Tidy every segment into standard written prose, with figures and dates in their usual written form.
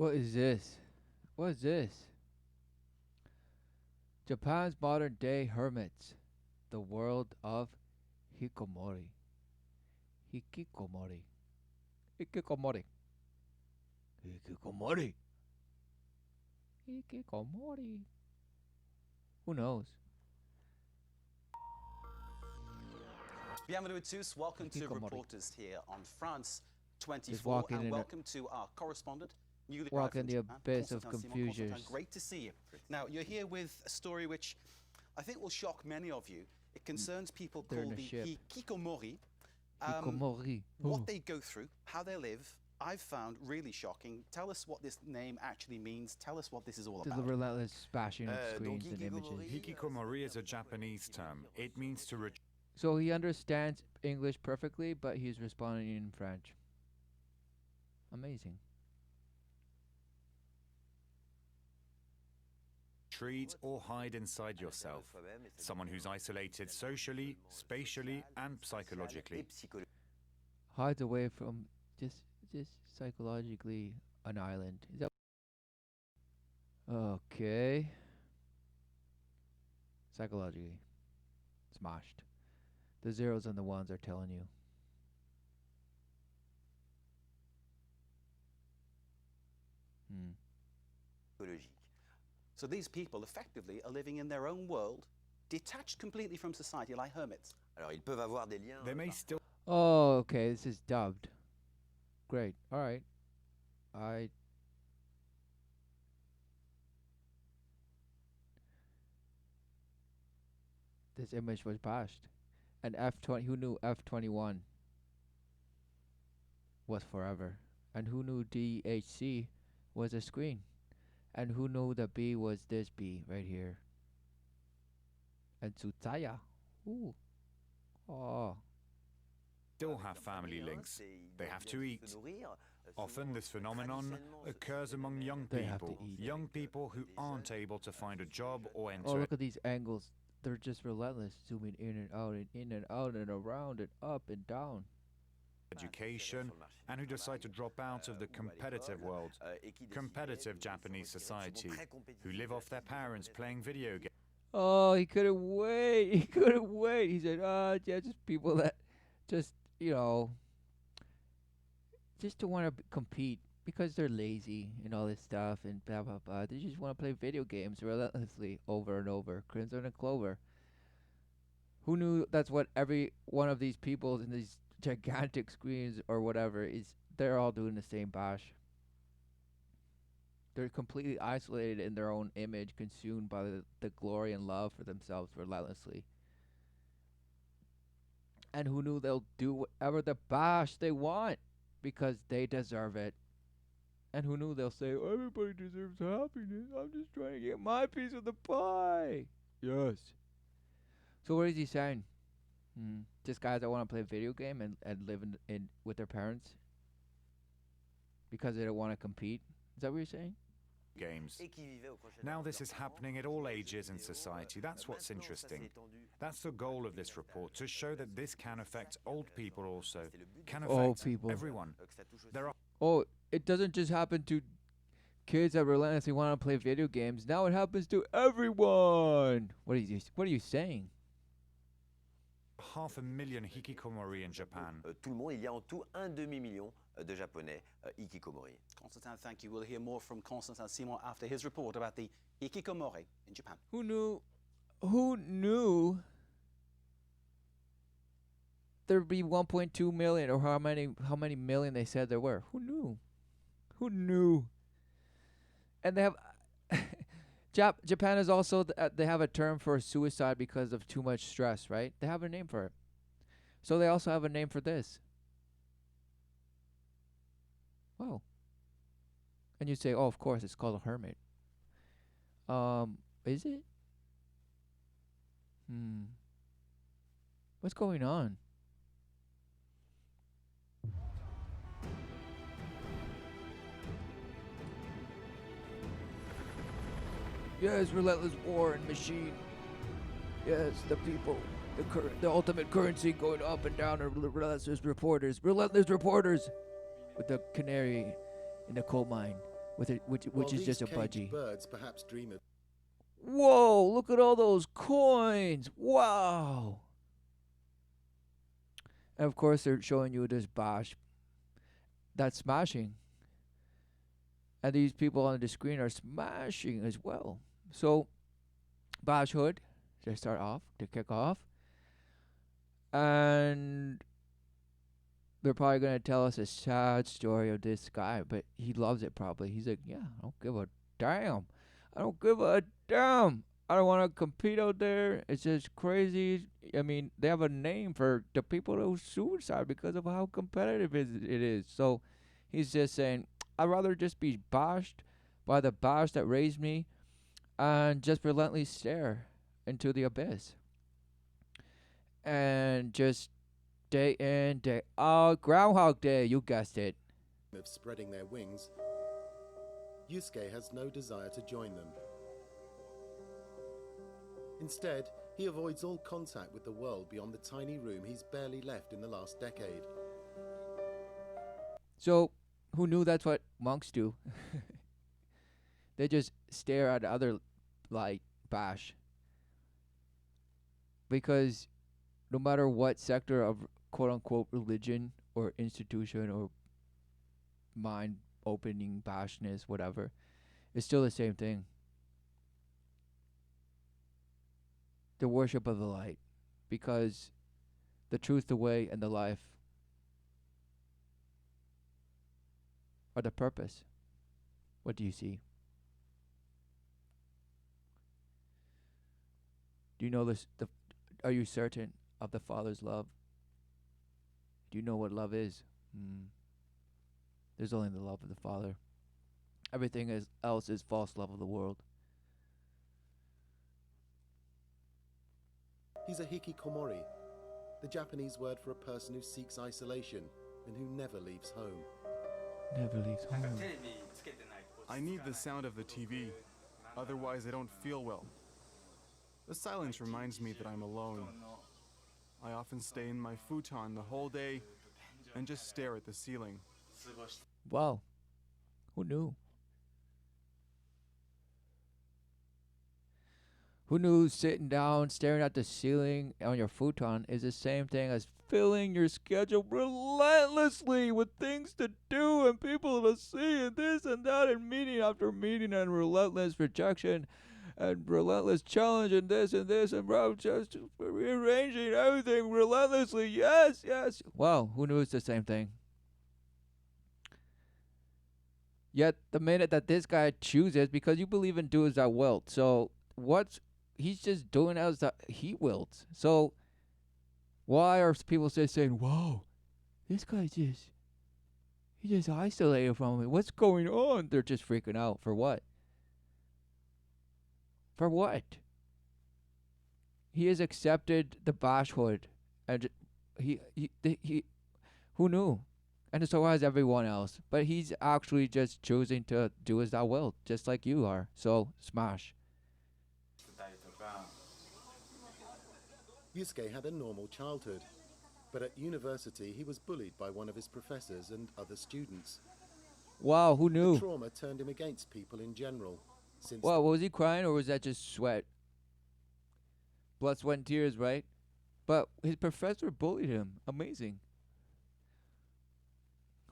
What is this? What is this? Japan's modern day hermits. The world of hikikomori. Hikikomori. Hikikomori. Hikikomori. Hikikomori. Who knows? Bienvenue à tous. Welcome to Hikikomori. Reporters here on France 24, walking and in welcome to our correspondent, newly walk arrived in from the Japan, abyss of Constantin Simon. confusions. Constantin, great to see you. Now, you're here with a story which I think will shock many of you. It concerns people They're in called a the ship. hikikomori. Hikikomori. What they go through, how they live, I've found really shocking. Tell us what this name actually means. Tell us what this is all The about. relentless bashing of donc screens and images. hikikomori is a Japanese term. It means to So he understands English perfectly, but he's responding in French. Amazing. retreat or hide inside yourself. Someone who's isolated socially, spatially, and psychologically. Hides away from just psychologically an island. Is that okay? Psychologically smashed. The zeros and the ones are telling you. So these people effectively are living in their own world, detached completely from society, like hermits. Alors, ils peuvent avoir des liens. They may still Oh, okay. This is dubbed. Great. All right. This image was bashed. And F20. Who knew F21 was forever? And who knew DHC was a screen? And who knew the B was this B right here? And Tsutaya. Ooh. Oh. still have family links. They have to eat. Often this phenomenon occurs among young They have to people. eat. Young people who aren't able to find a job or enter Oh, look at these angles. They're just relentless, zooming in and out and in and out and around and up and down. education, and who decide to drop out of the competitive world, competitive Japanese society, who live off their parents playing video games. Oh, he couldn't wait. He couldn't wait. He said, yeah, just people that just, just to want to compete because they're lazy and all this stuff and blah, blah, blah. They just want to play video games relentlessly over and over. Crimson and Clover. Who knew that's what every one of these people in these gigantic screens or whatever is? They're all doing the same bash. They're completely isolated in their own image, consumed by the glory and love for themselves relentlessly. And who knew they'll do whatever the bash they want because they deserve it. And who knew they'll say, everybody deserves happiness. I'm just trying to get my piece of the pie. Yes. So what is he saying? Just guys that want to play a video game and live in with their parents because they don't want to compete. Is that what you're saying? Games. Now this is happening at all ages in society. That's what's interesting. That's the goal of this report, to show that this can affect old people also. Can Old affect people. everyone. There are Oh, it doesn't just happen to kids that relentlessly want to play video games. Now it happens to everyone. What are you saying? 500,000 hikikomori in Japan. Tout le monde, il y a en tout un demi-million de Japonais hikikomori. Constantin, thank you. We'll hear more from Constantin Simon after his report about the hikikomori in Japan. Who knew there'd be 1.2 million, or how many million they said there were? Who knew? And they have Japan is also they have a term for suicide because of too much stress, right? They have a name for it. So they also have a name for this. Wow. And you say, oh, of course, it's called a hermit. Is it? What's going on? Yes, relentless war and machine. Yes, the people, the ultimate currency going up and down are relentless reporters with the canary in the coal mine which is just a budgie. Birds perhaps dream of. Whoa, look at all those coins. Wow. And of course, they're showing you this bash that's smashing. And these people on the screen are smashing as well. So, bash hood, to kick off. And they're probably going to tell us a sad story of this guy, but he loves it probably. He's like, yeah, I don't give a damn. I don't give a damn. I don't want to compete out there. It's just crazy. I mean, they have a name for the people who suicide because of how competitive it is. So he's just saying, I'd rather just be bashed by the bash that raised me and just relentlessly stare into the abyss. And just day in, day out, Groundhog Day, you guessed it. Of spreading their wings, Yusuke has no desire to join them. Instead, he avoids all contact with the world beyond the tiny room he's barely left in the last decade. So, who knew that's what monks do? They just stare at other light bash. Because no matter what sector of quote-unquote religion or institution or mind-opening bashness, whatever, it's still the same thing. The worship of the light. Because the truth, the way, and the life are the purpose. What do you see? Do you know this? Are you certain of the Father's love? Do you know what love is? There's only the love of the Father. Everything else is false love of the world. He's a hikikomori, the Japanese word for a person who seeks isolation and who never leaves home. Never leaves home. I need the sound of the TV, otherwise I don't feel well. The silence reminds me that I'm alone. I often stay in my futon the whole day and just stare at the ceiling. Wow. Who knew? Who knew sitting down, staring at the ceiling on your futon is the same thing as filling your schedule relentlessly with things to do and people to see and this and that and meeting after meeting and relentless rejection and relentless challenge and this and just rearranging everything relentlessly. Yes, yes. Wow, who knew it's the same thing? Yet the minute that this guy chooses, because you believe in do as thou wilt, so he's just doing as he wills. So why are people saying, "Whoa, this guy he just isolated from me. What's going on?" They're just freaking out. For what? For what? He has accepted the bashhood, and he who knew? And so has everyone else. But he's actually just choosing to do as thou wilt, just like you are. So smash. Yusuke had a normal childhood, but at university he was bullied by one of his professors and other students. Wow, who knew? The trauma turned him against people in general. Well, was he crying or was that just sweat? Blood, sweat, and tears, right? But his professor bullied him. Amazing.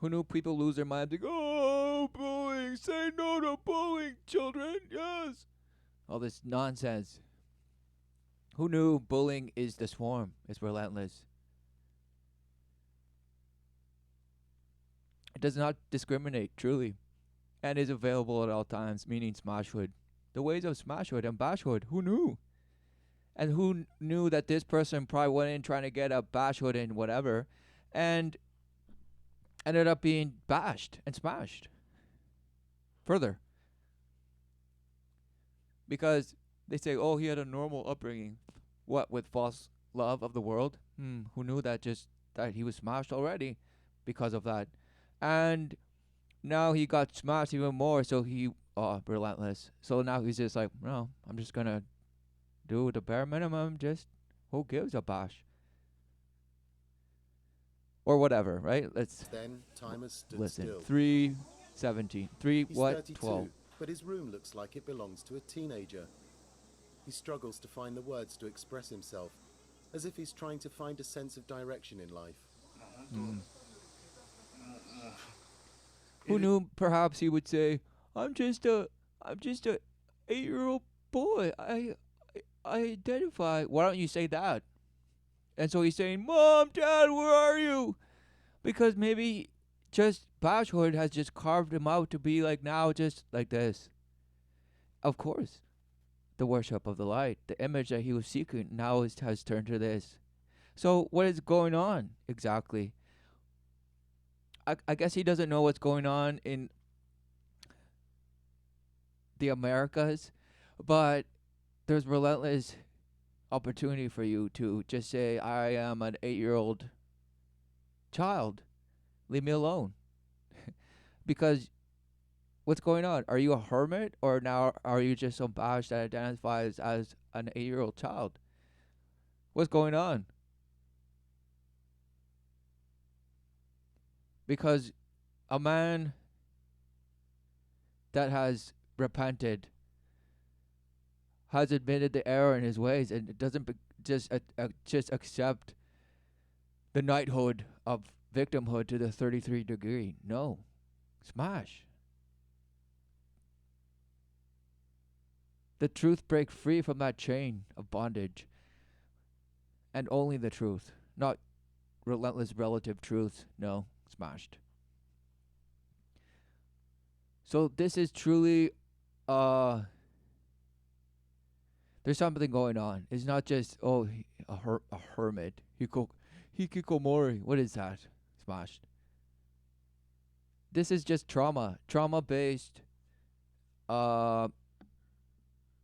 Who knew people lose their minds? Like, oh, bullying! Say no to bullying, children! Yes! All this nonsense. Who knew bullying is the swarm? It's relentless. It does not discriminate, truly, and is available at all times, meaning smashhood. The ways of smashhood and bashhood, who knew? And who knew that this person probably went in trying to get a bashhood and whatever, and ended up being bashed and smashed further. Because they say, oh, he had a normal upbringing. What, with false love of the world? Who knew that he was smashed already because of that? And now he got smashed even more, so he, relentless. So now he's just like, no, I'm just going to do the bare minimum, just who gives a bash? Or whatever, right? Let's then time has stood listen. still. 3 17. 3 He's what? 32, 12. but his room looks like it belongs to a teenager. He struggles to find the words to express himself, as if he's trying to find a sense of direction in life. Who knew perhaps he would say, I'm just a 8-year-old boy. I identify. Why don't you say that? And so he's saying, Mom, Dad, where are you? Because maybe just bashhood has just carved him out to be like now just like this. Of course, the worship of the light, the image that he was seeking now has turned to this. So what is going on exactly? I guess he doesn't know what's going on in the Americas, but there's relentless opportunity for you to just say, I am an 8-year-old child. Leave me alone. Because what's going on? Are you a hermit, or now are you just some bash that identifies as an 8-year-old child? What's going on? Because a man that has repented, has admitted the error in his ways, and doesn't just accept the knighthood of victimhood to the 33rd degree. No. Smash. The truth break free from that chain of bondage. And only the truth. Not relentless relative truth. No. Smashed. So this is truly there's something going on. It's not just a hermit. Hikikomori. What is that? Smashed. This is just trauma based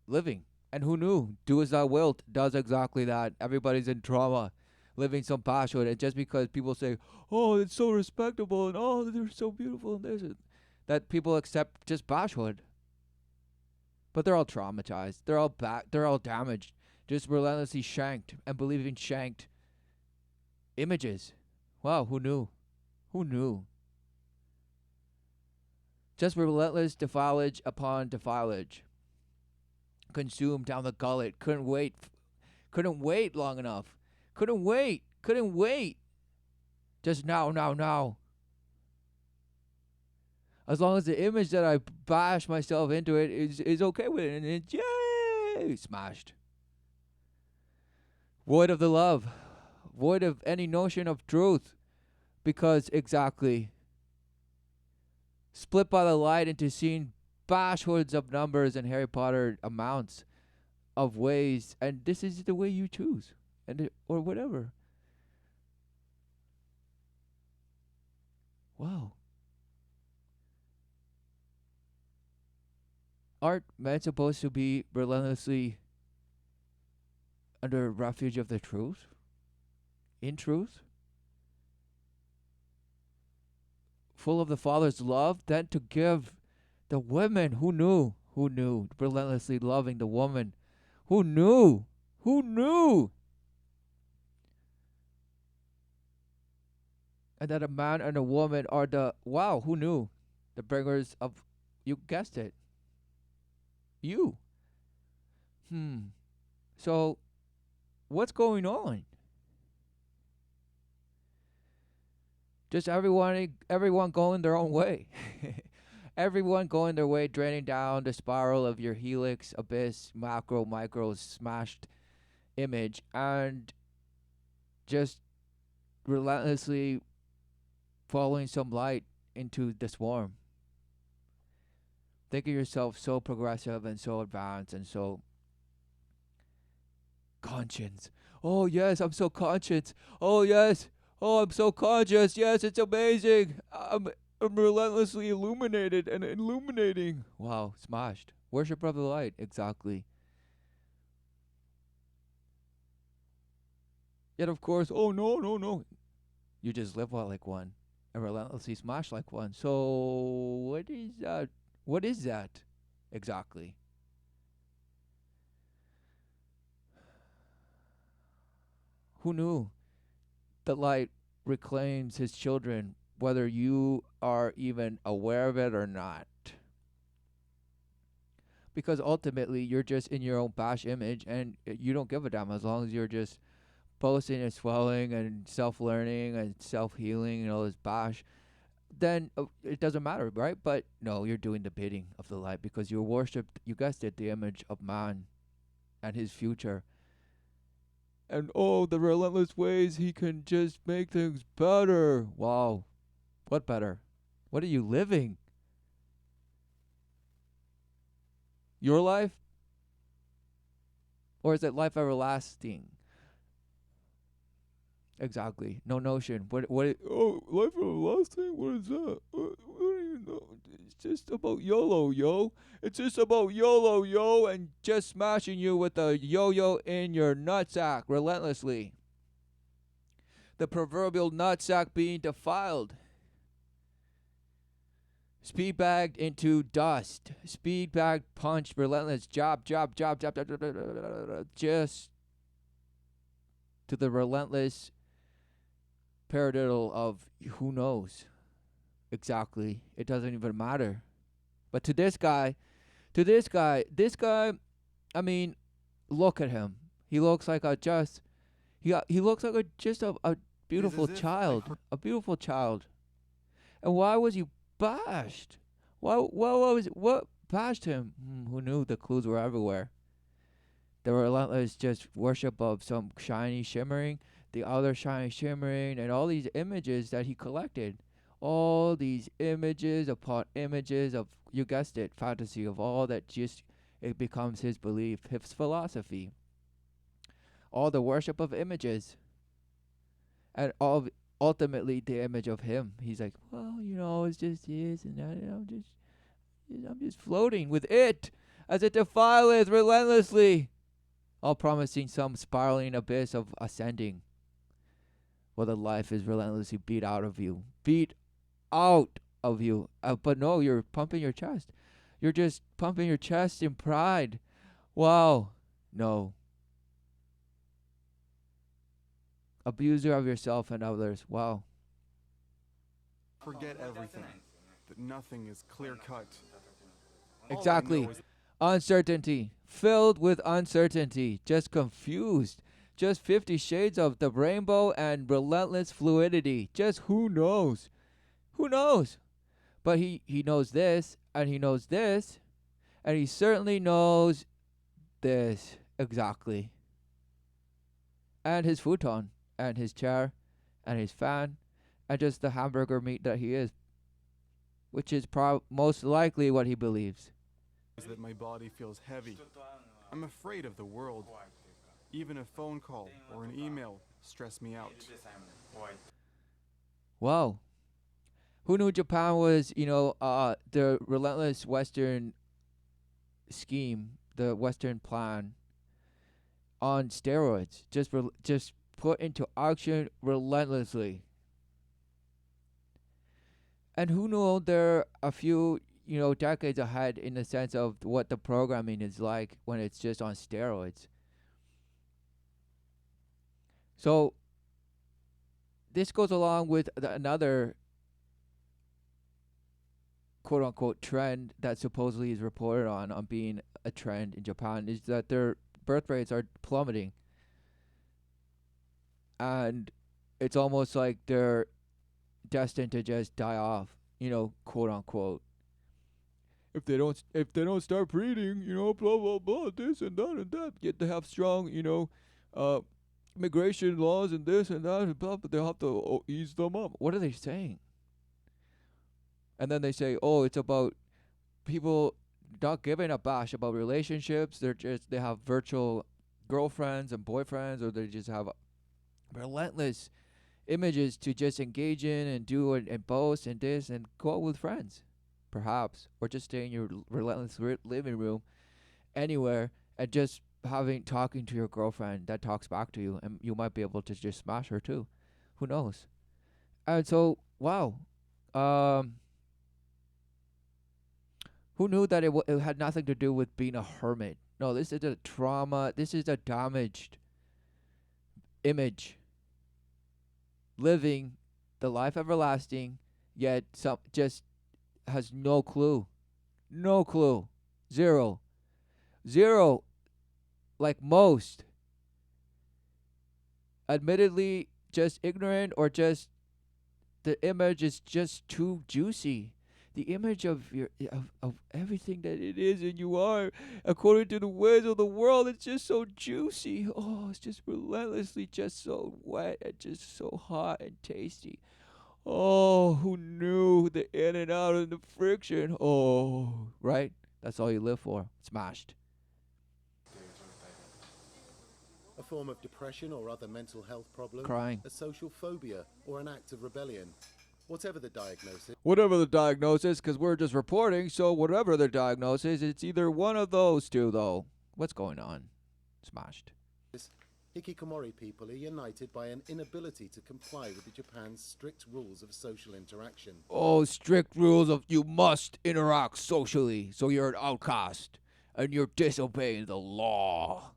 living. And who knew? Do as thou wilt does exactly that. Everybody's in trauma, living some bashhood, and just because people say, oh, it's so respectable, and oh, they're so beautiful, and there's that people accept just bashhood. But they're all traumatized. They're all damaged. Just relentlessly shanked and believing shanked images. Wow, who knew? Who knew? Just relentless defilage upon defilage. Consumed down the gullet. Couldn't wait long enough. Couldn't wait. Just now. As long as the image that I bash myself into it is okay with it, and it's yay, smashed. Void of the love. Void of any notion of truth. Because exactly. Split by the light into seeing bashhoods of numbers and Harry Potter amounts of ways, and this is the way you choose, or whatever. Wow. Aren't men supposed to be relentlessly under refuge of the truth? In truth? Full of the Father's love, then to give the women who knew, relentlessly loving the woman, who knew, and that a man and a woman are who knew, the bringers of, you guessed it, you. So, what's going on? Just everyone going their own way. Everyone going their way, draining down the spiral of your helix, abyss, macro, micro, smashed image, and just relentlessly following some light into the swarm. Think of yourself so progressive and so advanced and so conscious. Oh, yes, I'm so conscious. Oh, yes. Oh, I'm so conscious. Yes, it's amazing. I'm relentlessly illuminated and illuminating. Wow, smashed. Worship of the light, exactly. Yet, of course, oh, no. You just live well like one and relentlessly smash like one. So, what is that? What is that exactly? Who knew that light reclaims his children whether you are even aware of it or not. Because ultimately, you're just in your own bash image, and you don't give a damn as long as you're just boasting and swelling and self-learning and self-healing and all this bash. Then it doesn't matter, right? But no, you're doing the bidding of the light because you worshipped, you guessed it, the image of man and his future. And oh, the relentless ways he can just make things better. Wow. What better? What are you living? Your life? Or is it life everlasting? Exactly. No notion. Oh, life everlasting? What is that? I don't even know. It's just about YOLO, yo. It's just about YOLO, yo, and just smashing you with a yo-yo in your nutsack relentlessly. The proverbial nutsack being defiled. Speed bagged into dust. Speed bagged punch, relentless job, just to the relentless paradiddle of who knows exactly. It doesn't even matter. But to this guy, I mean, look at him. He looks like a he looks like a beautiful child, a beautiful child. And why was he bashed? What bashed him? Who knew? The clues were everywhere. The relentless just worship of some shiny shimmering, the other shiny shimmering, and all these images that he collected. All these images upon images of, you guessed it, fantasy of all that just, it becomes his belief, his philosophy. All the worship of images. And ultimately the image of him. He's like, well, it's just this and that, and I'm just floating with it as it defileth relentlessly, all promising some spiraling abyss of ascending. Well, the life is relentlessly beat out of you. But no, you're pumping your chest. You're just pumping your chest in pride. Wow. No. Abuser of yourself and others. Wow. Forget everything. That nothing is clear cut. Exactly. Uncertainty. Filled with uncertainty. Just confused. Just 50 shades of the rainbow and relentless fluidity. Just who knows? Who knows? But he knows this, and he knows this, and he certainly knows this. Exactly. And his futon, and his chair, and his fan, and just the hamburger meat that he is, which is most likely what he believes. Is that my body feels heavy. I'm afraid of the world. Even a phone call or an email stress me out. Wow. Who knew Japan was, the relentless Western scheme, the Western plan on steroids, just put into action relentlessly. And who knew they're a few, decades ahead in the sense of what the programming is like when it's just on steroids. So this goes along with another quote-unquote trend that supposedly is reported on being a trend in Japan, is that their birth rates are plummeting. And it's almost like they're destined to just die off, quote-unquote. If they don't start breeding, blah, blah, blah, this and that, yet they have strong, immigration laws and this and that and blah, but they'll have to ease them up. What are they saying? And then they say, it's about people not giving a bash about relationships. They have virtual girlfriends and boyfriends, or they just have relentless images to just engage in and do and boast and this and go out with friends, perhaps, or just stay in your relentless living room anywhere and just talking to your girlfriend that talks back to you, and you might be able to just smash her too. Who knows? And so, wow. Who knew that it had nothing to do with being a hermit? No, this is a trauma. This is a damaged image. Living the life everlasting yet some just has no clue. No clue. Zero. Zero, like most. Admittedly, just ignorant, or just the image is just too juicy. The image of of everything that it is and you are, according to the ways of the world, it's just so juicy. Oh, it's just relentlessly just so wet and just so hot and tasty. Oh, who knew the in and out and the friction? Oh, right? That's all you live for. Smashed. A form of depression or other mental health problem, Crying. a social phobia, or an act of rebellion. Whatever the diagnosis, Whatever the diagnosis, because we're just reporting, so whatever the diagnosis, it's either one of those two, though. What's going on? Smashed. hikikomori people are united by an inability to comply with Japan's strict rules of social interaction. Oh, strict rules of you must interact socially, so you're an outcast, and you're disobeying the law.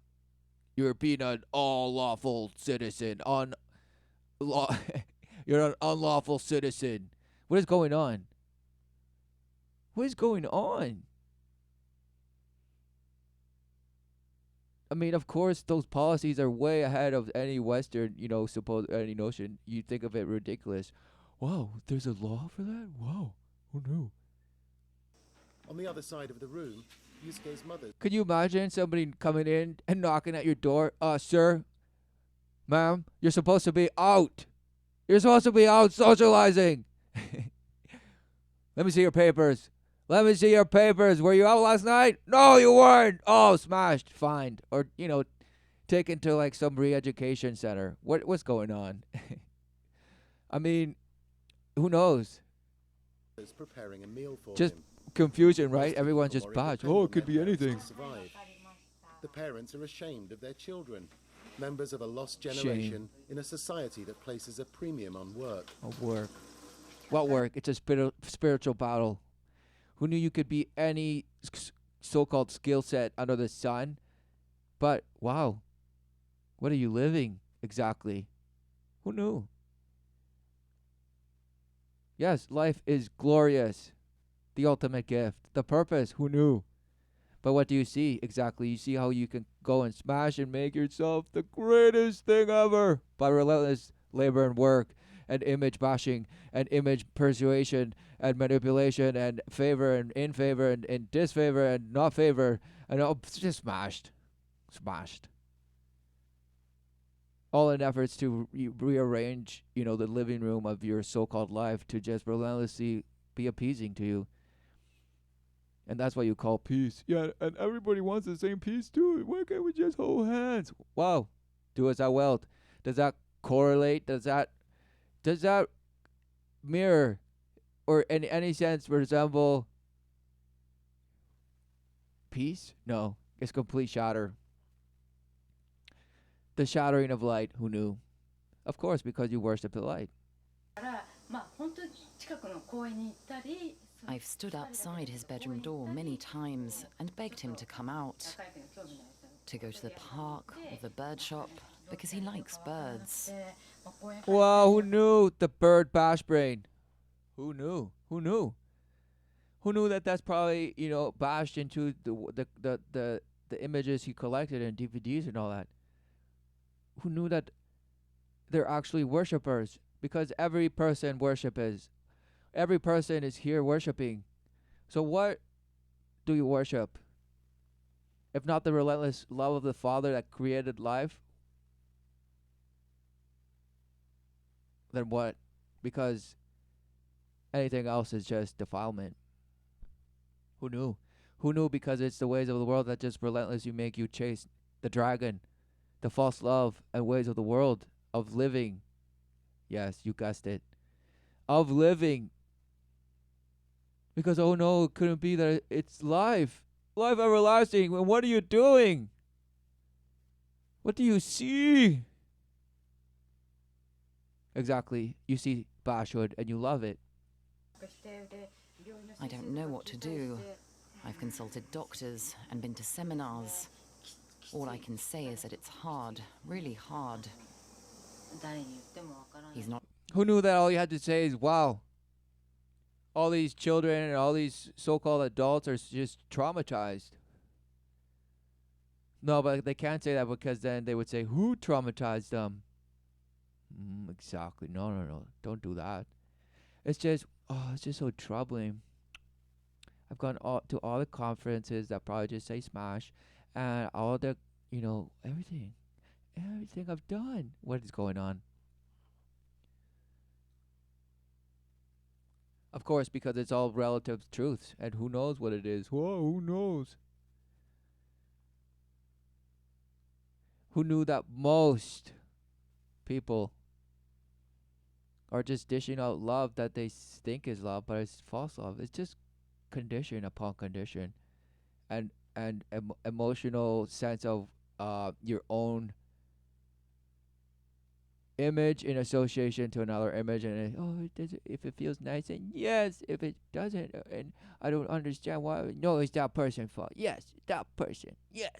You're being an unlawful citizen. You're an unlawful citizen. What is going on? What is going on? I mean, of course, those policies are way ahead of any Western, any notion. You think of it ridiculous. Wow, there's a law for that? Wow, who knew? On the other side of the room, Yusuke's mother. Could you imagine somebody coming in and knocking at your door? Sir, ma'am, you're supposed to be out. You're supposed to be out socializing. Let me see your papers. Let me see your papers. Were you out last night? No, you weren't. Oh, smashed, fined, or taken to like some re-education center. What's going on? I mean, who knows? Is preparing a meal for Just him. confusion, right? Everyone's just Hikikomori badged. depend Oh, on it could their be parents anything. to survive. The parents are ashamed of their children, members of a lost generation in a society that places a premium on work. Oh, work. What work? It's a spiritual battle. Who knew you could be any so-called skill set under the sun? But, wow. What are you living exactly? Who knew? Yes, life is glorious. The ultimate gift. The purpose. Who knew? But what do you see exactly? You see how you can go and smash and make yourself the greatest thing ever by relentless labor and work and image bashing and image persuasion and manipulation and favor and in favor and disfavor and not favor and all just smashed. All in efforts to rearrange, the living room of your so-called life to just relentlessly be appeasing to you. And that's what you call peace. Yeah, and everybody wants the same peace too. Why can't we just hold hands? Wow. Do as I will. Does that correlate? Does that mirror or in any sense resemble peace? No. It's complete shatter. The shattering of light. Who knew? Of course, because you worship the light. I've stood outside his bedroom door many times and begged him to come out, to go to the park or the bird shop, because he likes birds. Wow, who knew? The bird bash brain. Who knew? Who knew that that's probably, bashed into the images he collected and DVDs and all that? Who knew that they're actually worshippers? Because every person every person is here worshiping. So what do you worship? If not the relentless love of the Father that created life, then what? Because anything else is just defilement. Who knew? Who knew? Because it's the ways of the world that just relentlessly make you chase the dragon, the false love and ways of the world of living. Yes, you guessed it. Of living. Because, oh no, it couldn't be that it's life. Life everlasting. And what are you doing? What do you see? Exactly. You see bashhood and you love it. I don't know what to do. I've consulted doctors and been to seminars. All I can say is that it's hard, really hard. He's not. Who knew that all you had to say is, wow. all these children and all these so-called adults are just traumatized. No, but they can't say that because then they would say, who traumatized them? Exactly. No, no, no. Don't do that. It's just, oh, it's just so troubling. I've gone to all the conferences that probably just say smash, and all the, everything I've done. What is going on? Of course, because it's all relative truths, and who knows what it is? Whoa, who knows? Who knew that most people are just dishing out love that they think is love, but it's false love. It's just condition upon condition, and emotional sense of your own image in association to another image, and if it feels nice, and yes, if it doesn't, and I don't understand why. No, it's that person's fault. Yes, that person. Yes,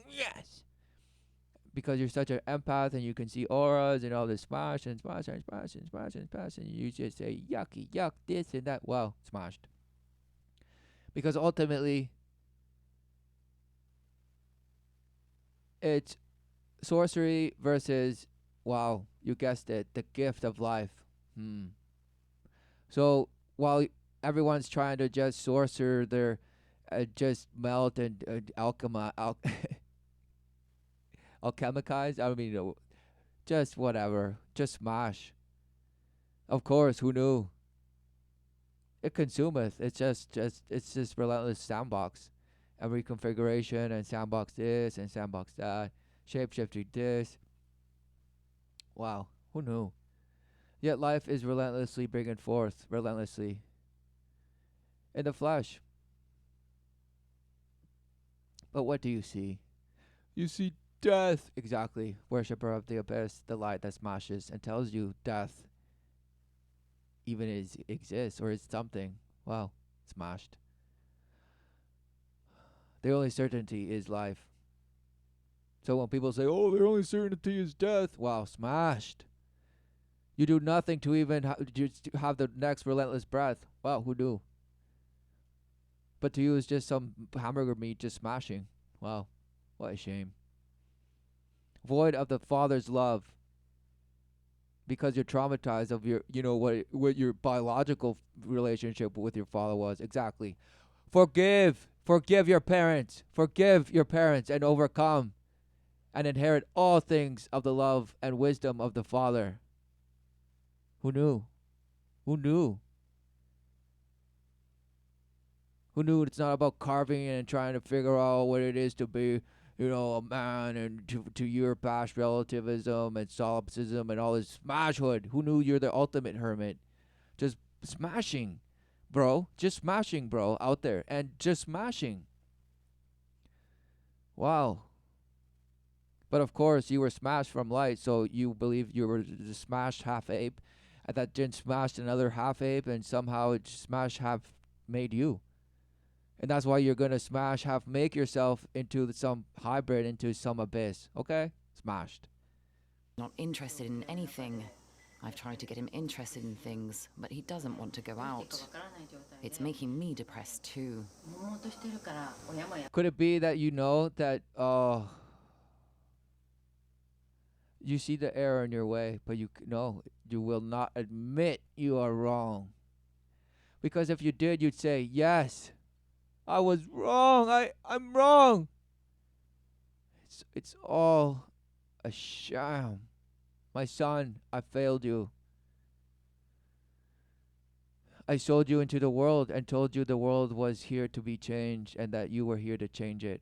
yes. Because you're such an empath and you can see auras and all this smash and smash and smash and smash and smash, and you just say yucky, yuck, this and that. Well, smashed. Because ultimately, it's sorcery versus, wow, you guessed it, the gift of life. So while everyone's trying to just sorcerer their, just melt and alchemize, I mean, just whatever, just smash. Of course, who knew? It consumeth. It's just relentless sandbox. Every configuration and sandbox this and sandbox that, shapeshifting this. Wow, who knew? Yet life is relentlessly bringing forth, relentlessly, in the flesh. But what do you see? You see death. Exactly. Worshipper of the abyss, the light that smashes and tells you death even exists or is something. Wow, smashed. The only certainty is life. So when people say, oh, the only certainty is death, wow, smashed. You do nothing to even just have the next relentless breath. Wow, who knew? But to you, it's just some hamburger meat just smashing. Wow, what a shame. Void of the Father's love. Because you're traumatized of your, what your biological relationship with your father was. Exactly. Forgive your parents. Forgive your parents and overcome and inherit all things of the love and wisdom of the Father. Who knew? Who knew? Who knew it's not about carving and trying to figure out what it is to be, a man, and to your past relativism and solipsism and all this smashhood. Who knew you're the ultimate hermit? Just smashing, bro. Just smashing, bro, out there. And just smashing. Wow. But of course, you were smashed from light, so you believe you were the smashed half ape, and that didn't smash another half ape, and somehow it smashed half made you. And that's why you're going to make yourself into some hybrid, into some abyss. Okay? Smashed. Not interested in anything. I've tried to get him interested in things, but he doesn't want to go out. It's making me depressed too. Could it be that that you see the error in your way, but you will not admit you are wrong? Because if you did, you'd say, yes, I was wrong. I'm wrong. It's all a sham. My son, I failed you. I sold you into the world and told you the world was here to be changed and that you were here to change it.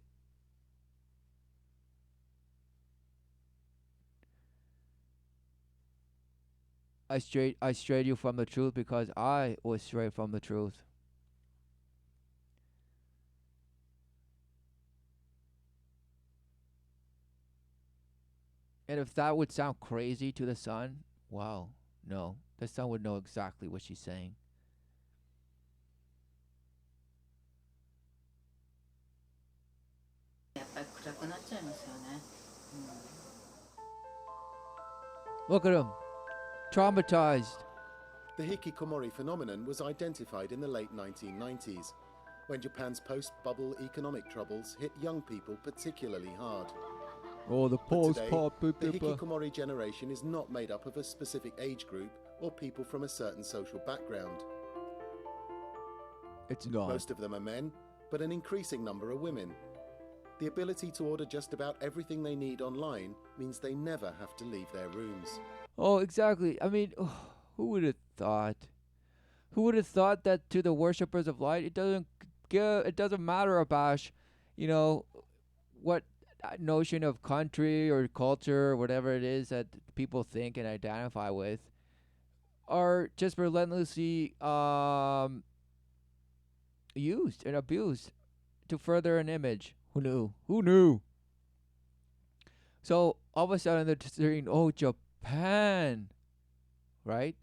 I strayed you from the truth because I was strayed from the truth. And if that would sound crazy to the son, wow, no. The son would know exactly what she's saying. Look at him. Traumatized. The hikikomori phenomenon was identified in the late 1990s, when Japan's post-bubble economic troubles hit young people particularly hard. Oh, the But today, post-pop the people. hikikomori generation is not made up of a specific age group or people from a certain social background. It's not. Most of them are men, but an increasing number are women. The ability to order just about everything they need online means they never have to leave their rooms. Oh, exactly. I mean, who would have thought? Who would have thought that to the worshippers of light, it doesn't matter about, what notion of country or culture or whatever it is that people think and identify with, are just relentlessly used and abused to further an image. Who knew? Who knew? So all of a sudden they're saying, "Oh, Japan," right?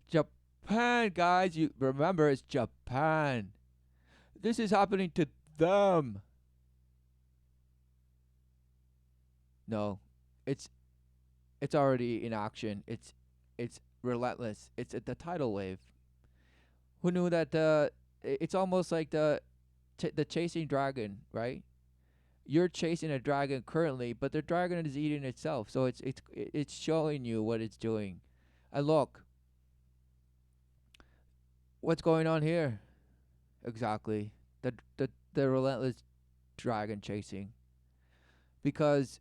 Japan, guys. You remember, it's Japan. This is happening to them. No, it's already in action. It's relentless. It's the tidal wave. Who knew that? It's almost like the chasing dragon, right? You're chasing a dragon currently, but the dragon is eating itself. So it's showing you what it's doing. And look, what's going on here? Exactly, the relentless dragon chasing. Because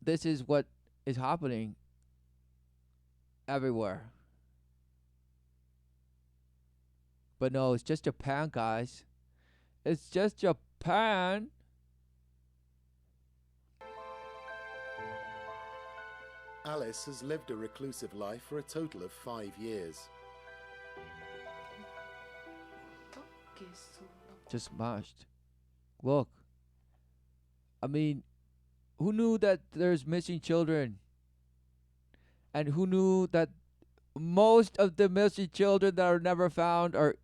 this is what is happening everywhere. But no, it's just Japan, guys. It's just Japan. Alice has lived a reclusive life for a total of 5 years. Just smashed. Look. I mean, who knew that there's missing children? And who knew that most of the missing children that are never found are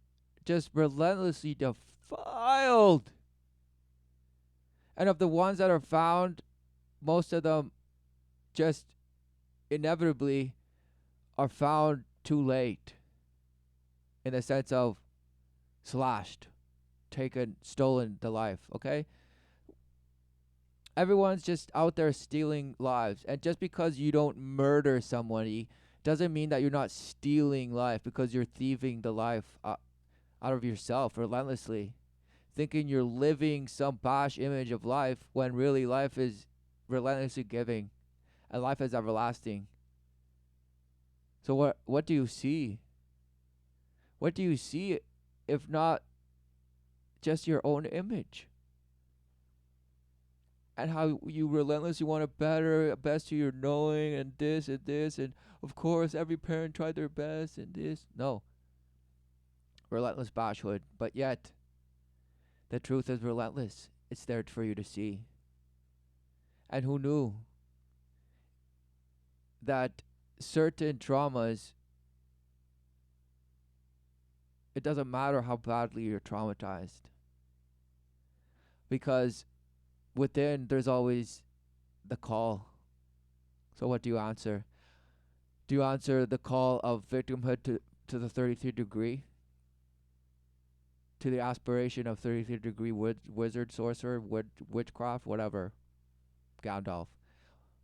just relentlessly defiled? And of the ones that are found, most of them just inevitably are found too late. In the sense of slashed, taken, stolen the life, okay? Everyone's just out there stealing lives. And just because you don't murder somebody doesn't mean that you're not stealing life, because you're thieving the life out of yourself relentlessly, thinking you're living some posh image of life when really life is relentlessly giving and life is everlasting. So what do you see? What do you see if not just your own image? And how you relentlessly want to better, best to your knowing, and this, and of course every parent tried their best, and this. No. Relentless bashhood. But yet, the truth is relentless. It's there for you to see. And who knew that certain traumas, it doesn't matter how badly you're traumatized, because within there's always the call. So what do you answer? Do you answer the call of victimhood to the 33rd degree? To the aspiration of 33rd degree wizard, sorcerer, witchcraft, whatever, Gandalf?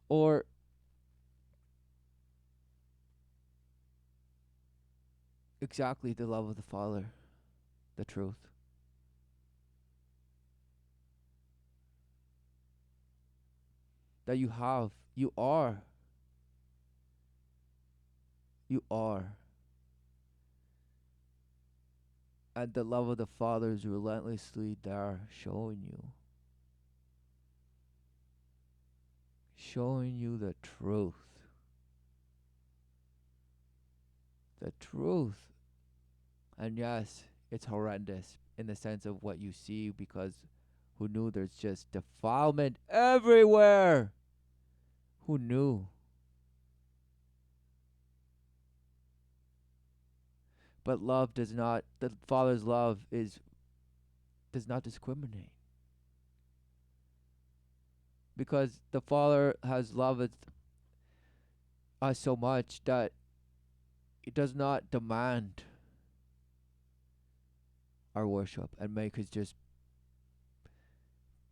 Or exactly the love of the Father, the truth? That you have, you are. And the love of the Father is relentlessly there, showing you the truth. The truth. And yes, it's horrendous in the sense of what you see, because who knew there's just defilement everywhere? Who knew? But love does not, the Father's love does not discriminate. Because the Father has loved us so much that it does not demand our worship and make his just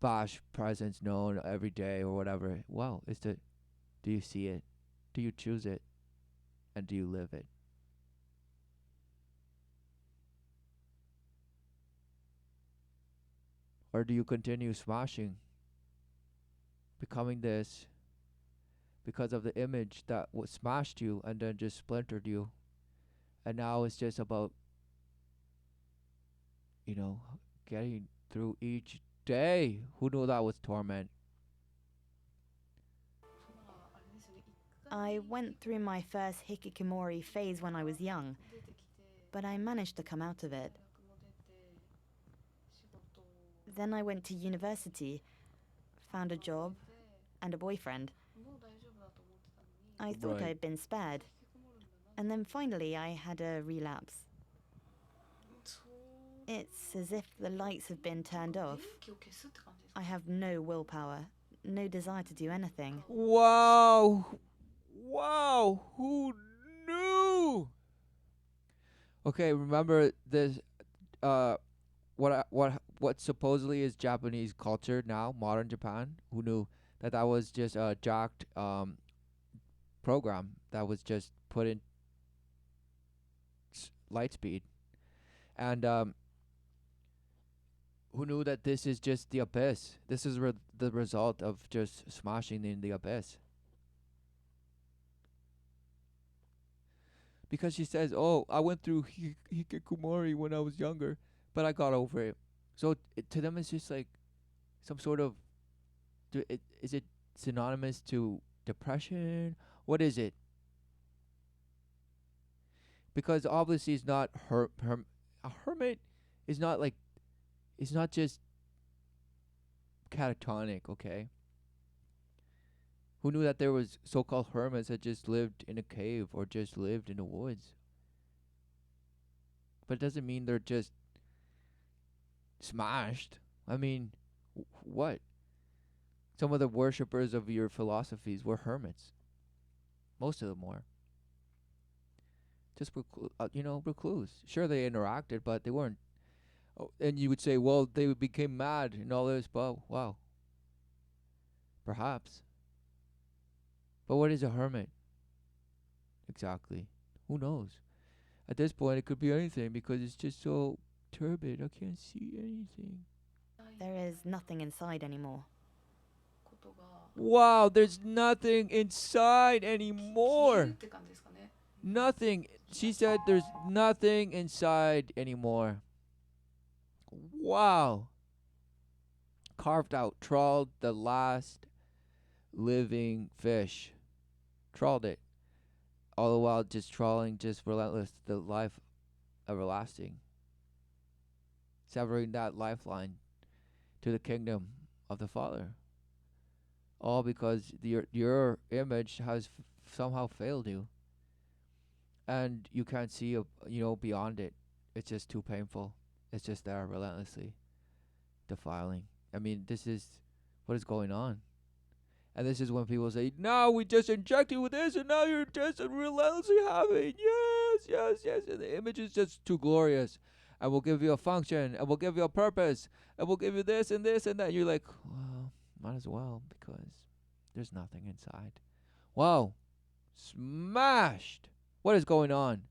bash presence known every day or whatever. Well, it's the, do you see it? Do you choose it? And do you live it? Or do you continue smashing, becoming this because of the image that smashed you and then just splintered you, and now it's just about, you know, getting through each day? Who knew that was torment? I went through my first hikikomori phase when I was young, but I managed to come out of it. Then I went to university, found a job, and a boyfriend. I thought Right. I'd been spared. And then finally I had a relapse. It's as if the lights have been turned off. I have no willpower, no desire to do anything. Wow. Wow. Who knew? Okay, remember this what supposedly is Japanese culture now, modern Japan? Who knew that that was just a jacked program that was just put in light speed? And who knew that this is just the abyss? This is the result of just smashing in the abyss. Because she says, "Oh, I went through hikikomori when I was younger, but I got over it." So to them, it's just like some sort of. Is it synonymous to depression? What is it? Because obviously, it's not a hermit is not like, it's not just catatonic, okay? Who knew that there was so-called hermits that just lived in a cave or just lived in the woods? But it doesn't mean they're just smashed. I mean, what? Some of the worshippers of your philosophies were hermits. Most of them were. Just recluse. Sure, they interacted, but they weren't. Oh, and you would say, well, they became mad and all this, but wow. Perhaps. But what is a hermit? Exactly. Who knows? At this point, it could be anything because it's just so turbid. I can't see anything. There is nothing inside anymore. Wow, there's nothing inside anymore. Nothing. She said there's nothing inside anymore. Wow. Carved out, trawled the last living fish. Trawled it. All the while just trawling, just relentless, the life everlasting. Severing that lifeline to the kingdom of the Father. All because your image has somehow failed you. And you can't see beyond it. It's just too painful. It's just there relentlessly defiling. I mean, this is what is going on. And this is when people say, "No, we just inject you with this, and now you're just relentlessly having yes." And the image is just too glorious. And we'll give you a function, and we'll give you a purpose, and we'll give you this and this and that. You're like, well, might as well, because there's nothing inside. Wow. Smashed. What is going on?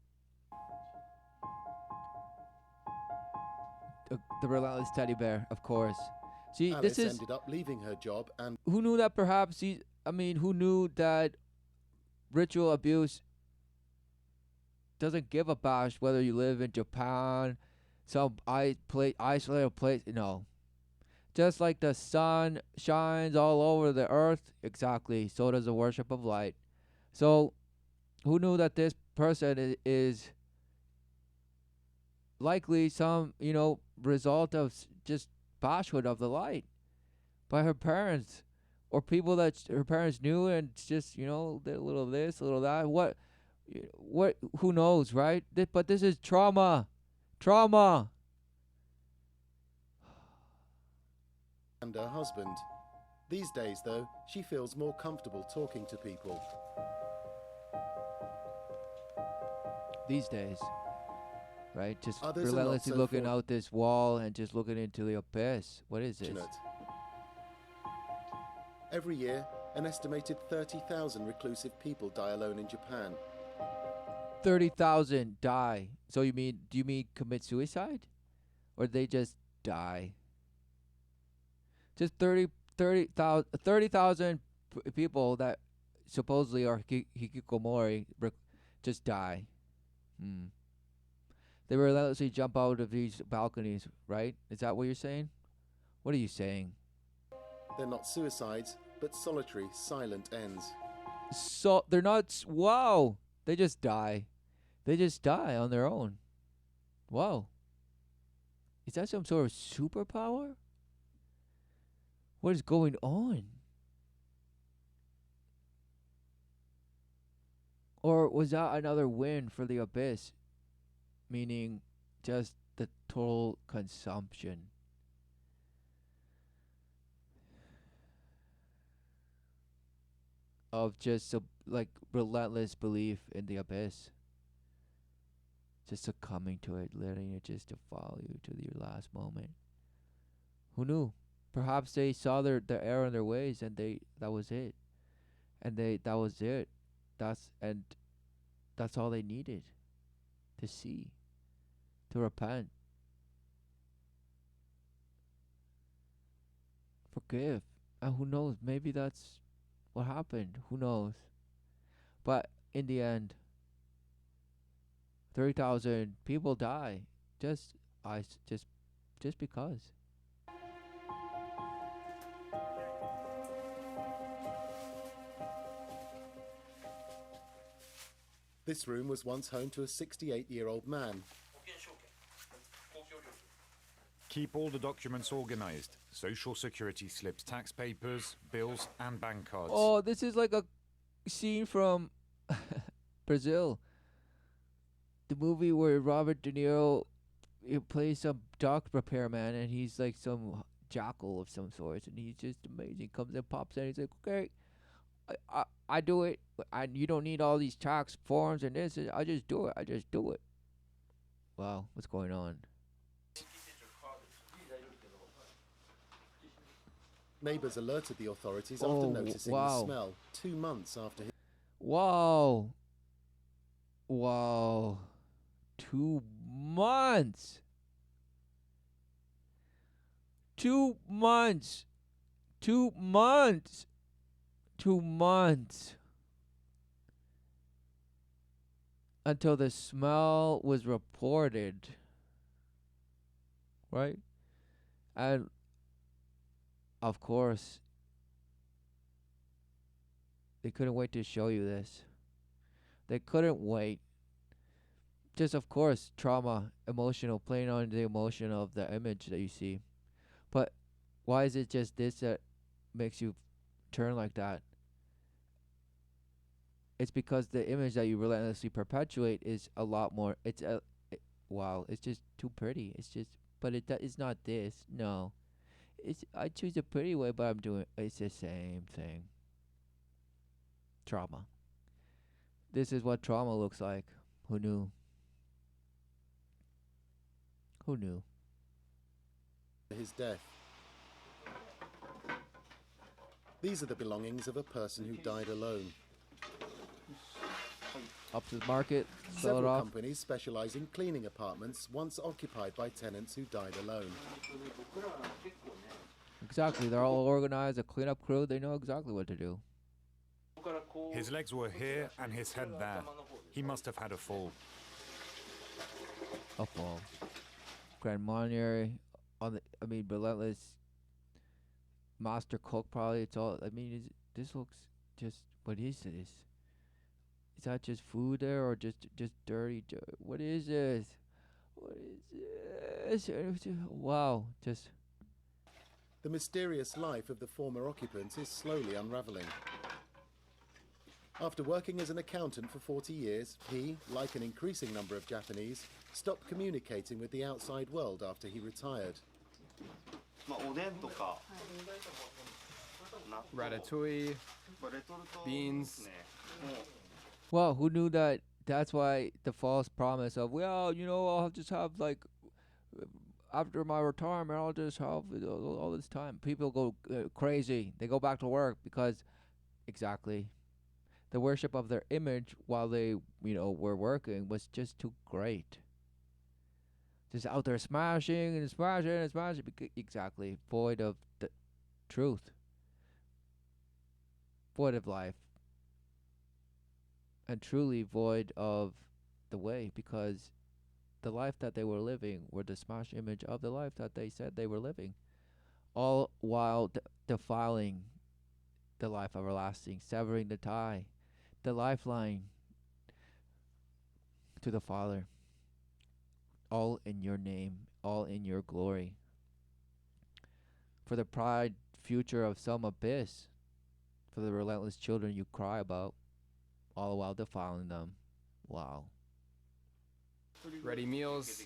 The relentless teddy bear, of course. See, Alice this is... ended up leaving her job and... Who knew that perhaps... who knew that ritual abuse doesn't give a bash whether you live in Japan, some isolated place? No. Just like the sun shines all over the earth, exactly, so does the worship of light. So, who knew that this person is likely some, result of just bashhood of the light by her parents or people that her parents knew, and it's just, a little this, a little that. What, who knows, right? But this is trauma. And her husband. These days, though, she feels more comfortable talking to people. these days, right? Just Others are not relentlessly so looking out this wall and just looking into the abyss. What is this? fortunate. Every year, an estimated 30,000 reclusive people die alone in Japan. 30,000 die. So do you mean commit suicide? Or they just die? Just 30,000 people that supposedly are hikikomori just die. They relentlessly jump out of these balconies, right? Is that what you're saying? What are you saying? They're not suicides, but solitary, silent ends. So they're not. Wow. They just die. They just die on their own. Wow. Is that some sort of superpower? What is going on? Or was that another win for the abyss? Meaning just the total consumption. Of just like relentless belief in the abyss. Just succumbing to it, letting it just to follow you to your last moment. Who knew? Perhaps they saw their error in their ways, and that was it. And that was it. That's all they needed to see, to repent, forgive. And who knows? Maybe that's what happened. Who knows? But in the end, 30,000 people die just because. This room was once home to a 68-year-old man. Keep all the documents organized. Social security slips, tax papers, bills, and bank cards. Oh, this is like a scene from Brazil. The movie where Robert De Niro plays some dock repairman, and he's like some jackal of some sort, and he's just amazing. Comes and pops in, he's like, okay, I do it. You don't need all these tax forms and this. I just do it. Wow, what's going on? Neighbours alerted the authorities after noticing the smell 2 months after his... Wow. 2 months. 2 months. 2 months. 2 months. Until the smell was reported. Right? And of course, they couldn't wait to show you this. They couldn't wait. Just, of course, trauma, emotional, playing on the emotion of the image that you see. But why is it just this that makes you turn like that? It's because the image that you relentlessly perpetuate is a lot more. Wow, it's just too pretty. But it's not this. No. I choose a pretty way, but it's the same thing. Trauma. This is what trauma looks like. Who knew? Who knew? His death. These are the belongings of a person who died alone. Up to the market, sell it Several off. companies specialize in cleaning apartments once occupied by tenants who died alone. Exactly, they're all organized, a cleanup crew, they know exactly what to do. His legs were here and his head there. He must have had a fall. A fall. Grand Marnier, relentless master cook probably, this looks just, what is this? Is that just food there or just dirty? What is this? What is this? Wow, just... The mysterious life of the former occupants is slowly unraveling. After working as an accountant for 40 years, he, like an increasing number of Japanese, stopped communicating with the outside world after he retired. Ratatouille, beans. Wow, who knew that that's why the false promise of, well, I'll just have like after my retirement, I'll just have all this time. People go crazy. They go back to work because exactly the worship of their image while they were working was just too great. Just out there smashing and smashing and smashing. Exactly, void of the truth, void of life, and truly void of the way, because the life that they were living were the smash image of the life that they said they were living, all while defiling the life everlasting, severing the tie, the lifeline to the Father, all in your name, all in your glory. For the pride future of some abyss, for the relentless children you cry about, all while defiling them. Wow. Ready meals.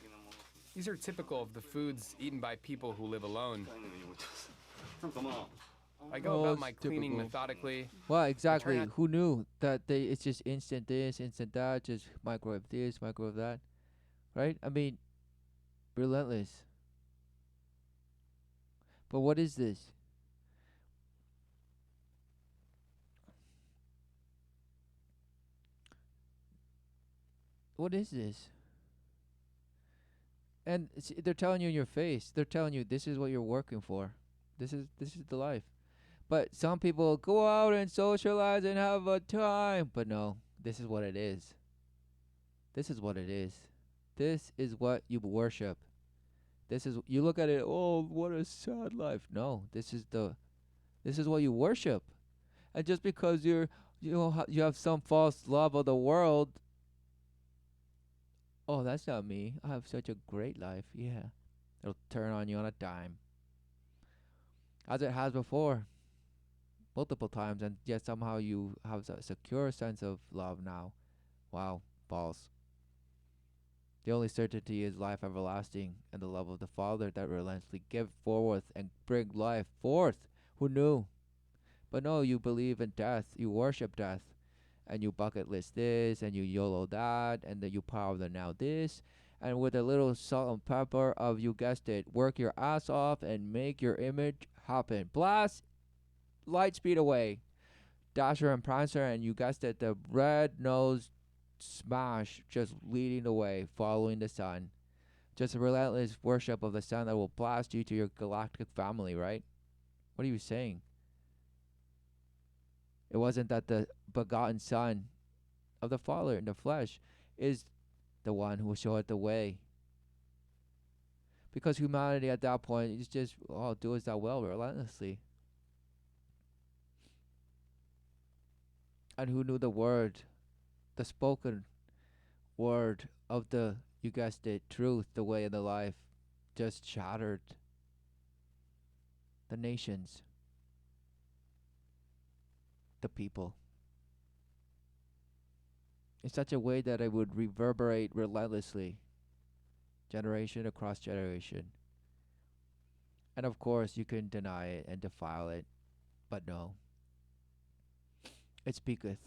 These are typical of the foods eaten by people who live alone. I go about my cleaning typical. methodically. Well, exactly. Who knew that it's just instant this, instant that, just microwave this, microwave that, right? I mean, relentless. But what is this? What is this? And they're telling you in your face. They're telling you this is what you're working for. This is the life. But some people go out and socialize and have a time. But no, this is what it is. This is what it is. This is what you worship. This is, you look at it, oh, what a sad life. No, this is what you worship. And just because you have some false love of the world, oh, that's not me. I have such a great life. Yeah. It'll turn on you on a dime. As it has before. Multiple times. And yet somehow you have a secure sense of love now. Wow. False. The only certainty is life everlasting and the love of the Father that relentlessly give forth and bring life forth. Who knew? But no, you believe in death. You worship death. And you bucket list this, and you YOLO that, and then you power the now this, and with a little salt and pepper of, you guessed it, work your ass off and make your image happen. Blast light speed away. Dasher and Prancer, and you guessed it, the red-nosed smash just leading the way, following the sun. Just a relentless worship of the sun that will blast you to your galactic family, right? What are you saying? It wasn't that the begotten Son of the Father in the flesh is the one who will show it the way. Because humanity at that point is just, oh, do as thou will, relentlessly. And who knew the word, the spoken word of the, you guessed it, truth, the way, and the life, just shattered the nations, the people, in such a way that it would reverberate relentlessly, generation across generation. And of course, you can deny it and defile it, but no. It speaketh.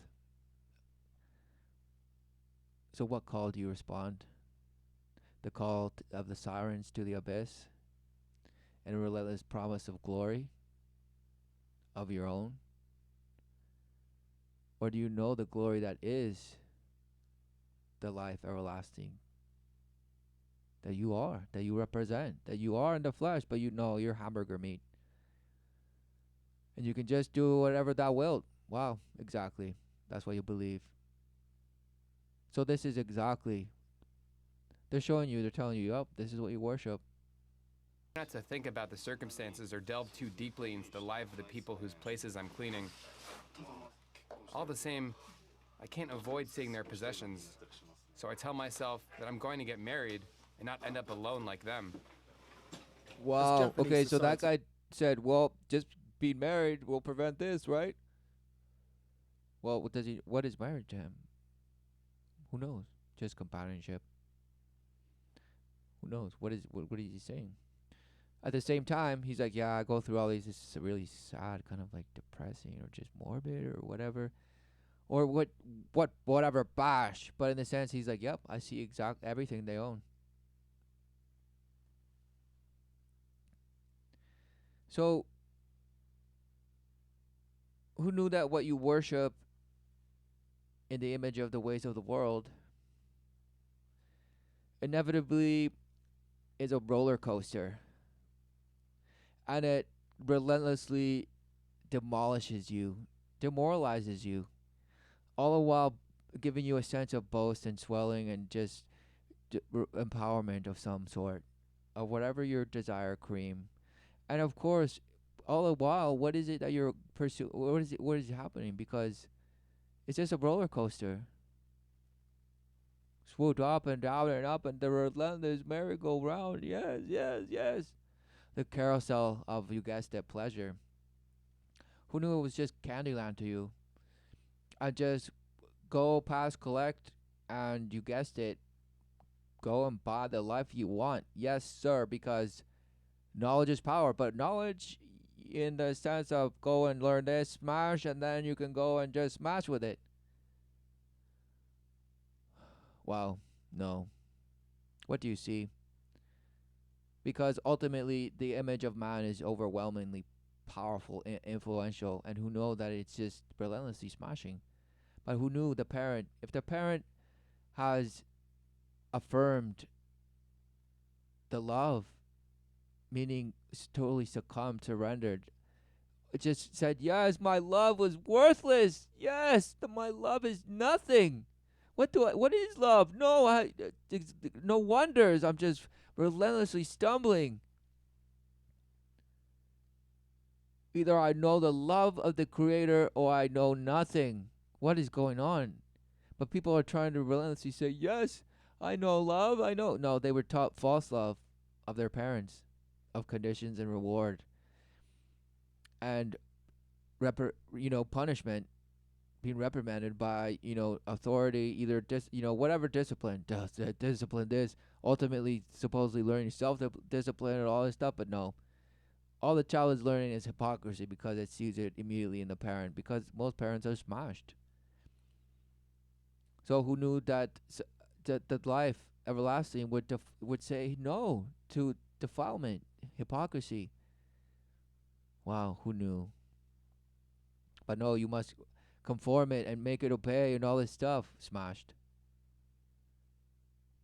So what call do you respond? The call of the sirens to the abyss, and a relentless promise of glory of your own? Or do you know the glory that is the life everlasting that you are, that you represent, that you are in the flesh, but you know you're hamburger meat, and you can just do whatever thou wilt? Wow, exactly. That's what you believe. So this is exactly, they're showing you, they're telling you, oh, this is what you worship. Not to think about the circumstances or delve too deeply into the life of the people whose places I'm cleaning. All the same, I can't avoid seeing their possessions. So I tell myself that I'm going to get married and not end up alone like them. Wow. Okay, so that guy said, well, just being married will prevent this, right? Well, what is marriage to him? Who knows? Just companionship. Who knows? What is he saying? At the same time, he's like, yeah, I go through all these. This is really sad, kind of like depressing or just morbid or whatever. or whatever bash. But in the sense, he's like, yep, I see exact everything they own. So, who knew that what you worship in the image of the ways of the world inevitably is a roller coaster, and it relentlessly demolishes you, demoralizes you, all the while giving you a sense of boast and swelling and just empowerment of some sort, of whatever your desire cream. And of course, all the while, what is it that you're pursuing? What is happening? Because it's just a roller coaster. Swooped up and down and up, and the relentless merry-go-round. Yes, yes, yes. The carousel of, you guessed it, pleasure. Who knew it was just Candyland to you? And just go past collect, and you guessed it, go and buy the life you want. Yes, sir, because knowledge is power. But knowledge in the sense of go and learn this, smash, and then you can go and just smash with it. Wow, no. What do you see? Because ultimately, the image of man is overwhelmingly powerful and influential, and who know that it's just relentlessly smashing. But who knew the parent? If the parent has affirmed the love, meaning totally succumbed, surrendered, it just said, yes, my love was worthless. Yes, my love is nothing. What is love? No, no wonders. I'm just relentlessly stumbling. Either I know the love of the Creator or I know nothing. What is going on? But people are trying to relentlessly say, yes, I know love. I know. No, they were taught false love of their parents, of conditions and reward, and punishment, being reprimanded by authority, either whatever discipline discipline this, ultimately supposedly learning self-discipline and all this stuff. But no, all the child is learning is hypocrisy, because it sees it immediately in the parent, because most parents are smashed. So who knew that that life everlasting would say no to defilement, hypocrisy? Wow, who knew? But no, you must conform it and make it obey and all this stuff. Smashed.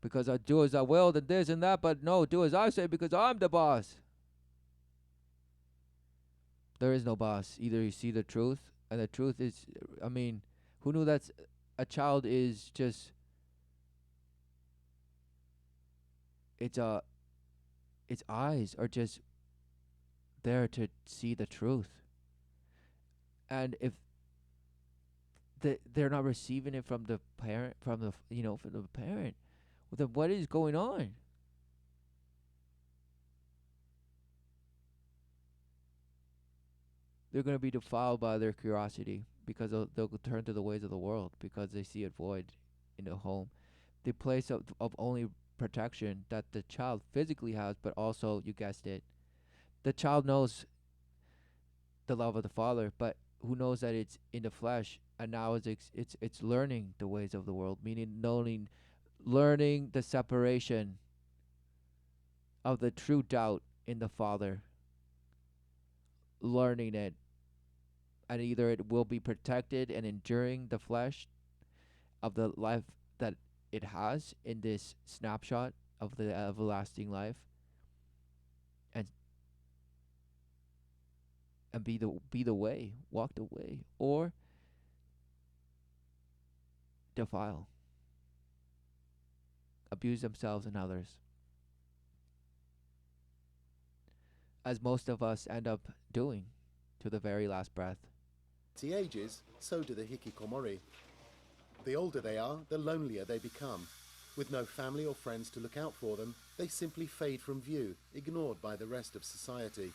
Because I do as I will, then this and that, but no, do as I say because I'm the boss. There is no boss. Either you see the truth, and the truth is, who knew that a child is just, its eyes are just there to see the truth. And if they're not receiving it from the parent, from the parent, well, then what is going on? They're going to be defiled by their curiosity, because they'll turn to the ways of the world, because they see it void in the home, the place of only protection that the child physically has, but also, you guessed it, the child knows the love of the Father, but who knows that it's in the flesh, and now it's learning the ways of the world, meaning learning the separation of the true doubt in the Father, learning it, and either it will be protected and enduring the flesh of the life that it has in this snapshot of the everlasting life, and be the way, walk the way, or defile, abuse themselves and others, as most of us end up doing to the very last breath. As he ages, so do the hikikomori. The older they are, the lonelier they become. With no family or friends to look out for them, they simply fade from view, ignored by the rest of society.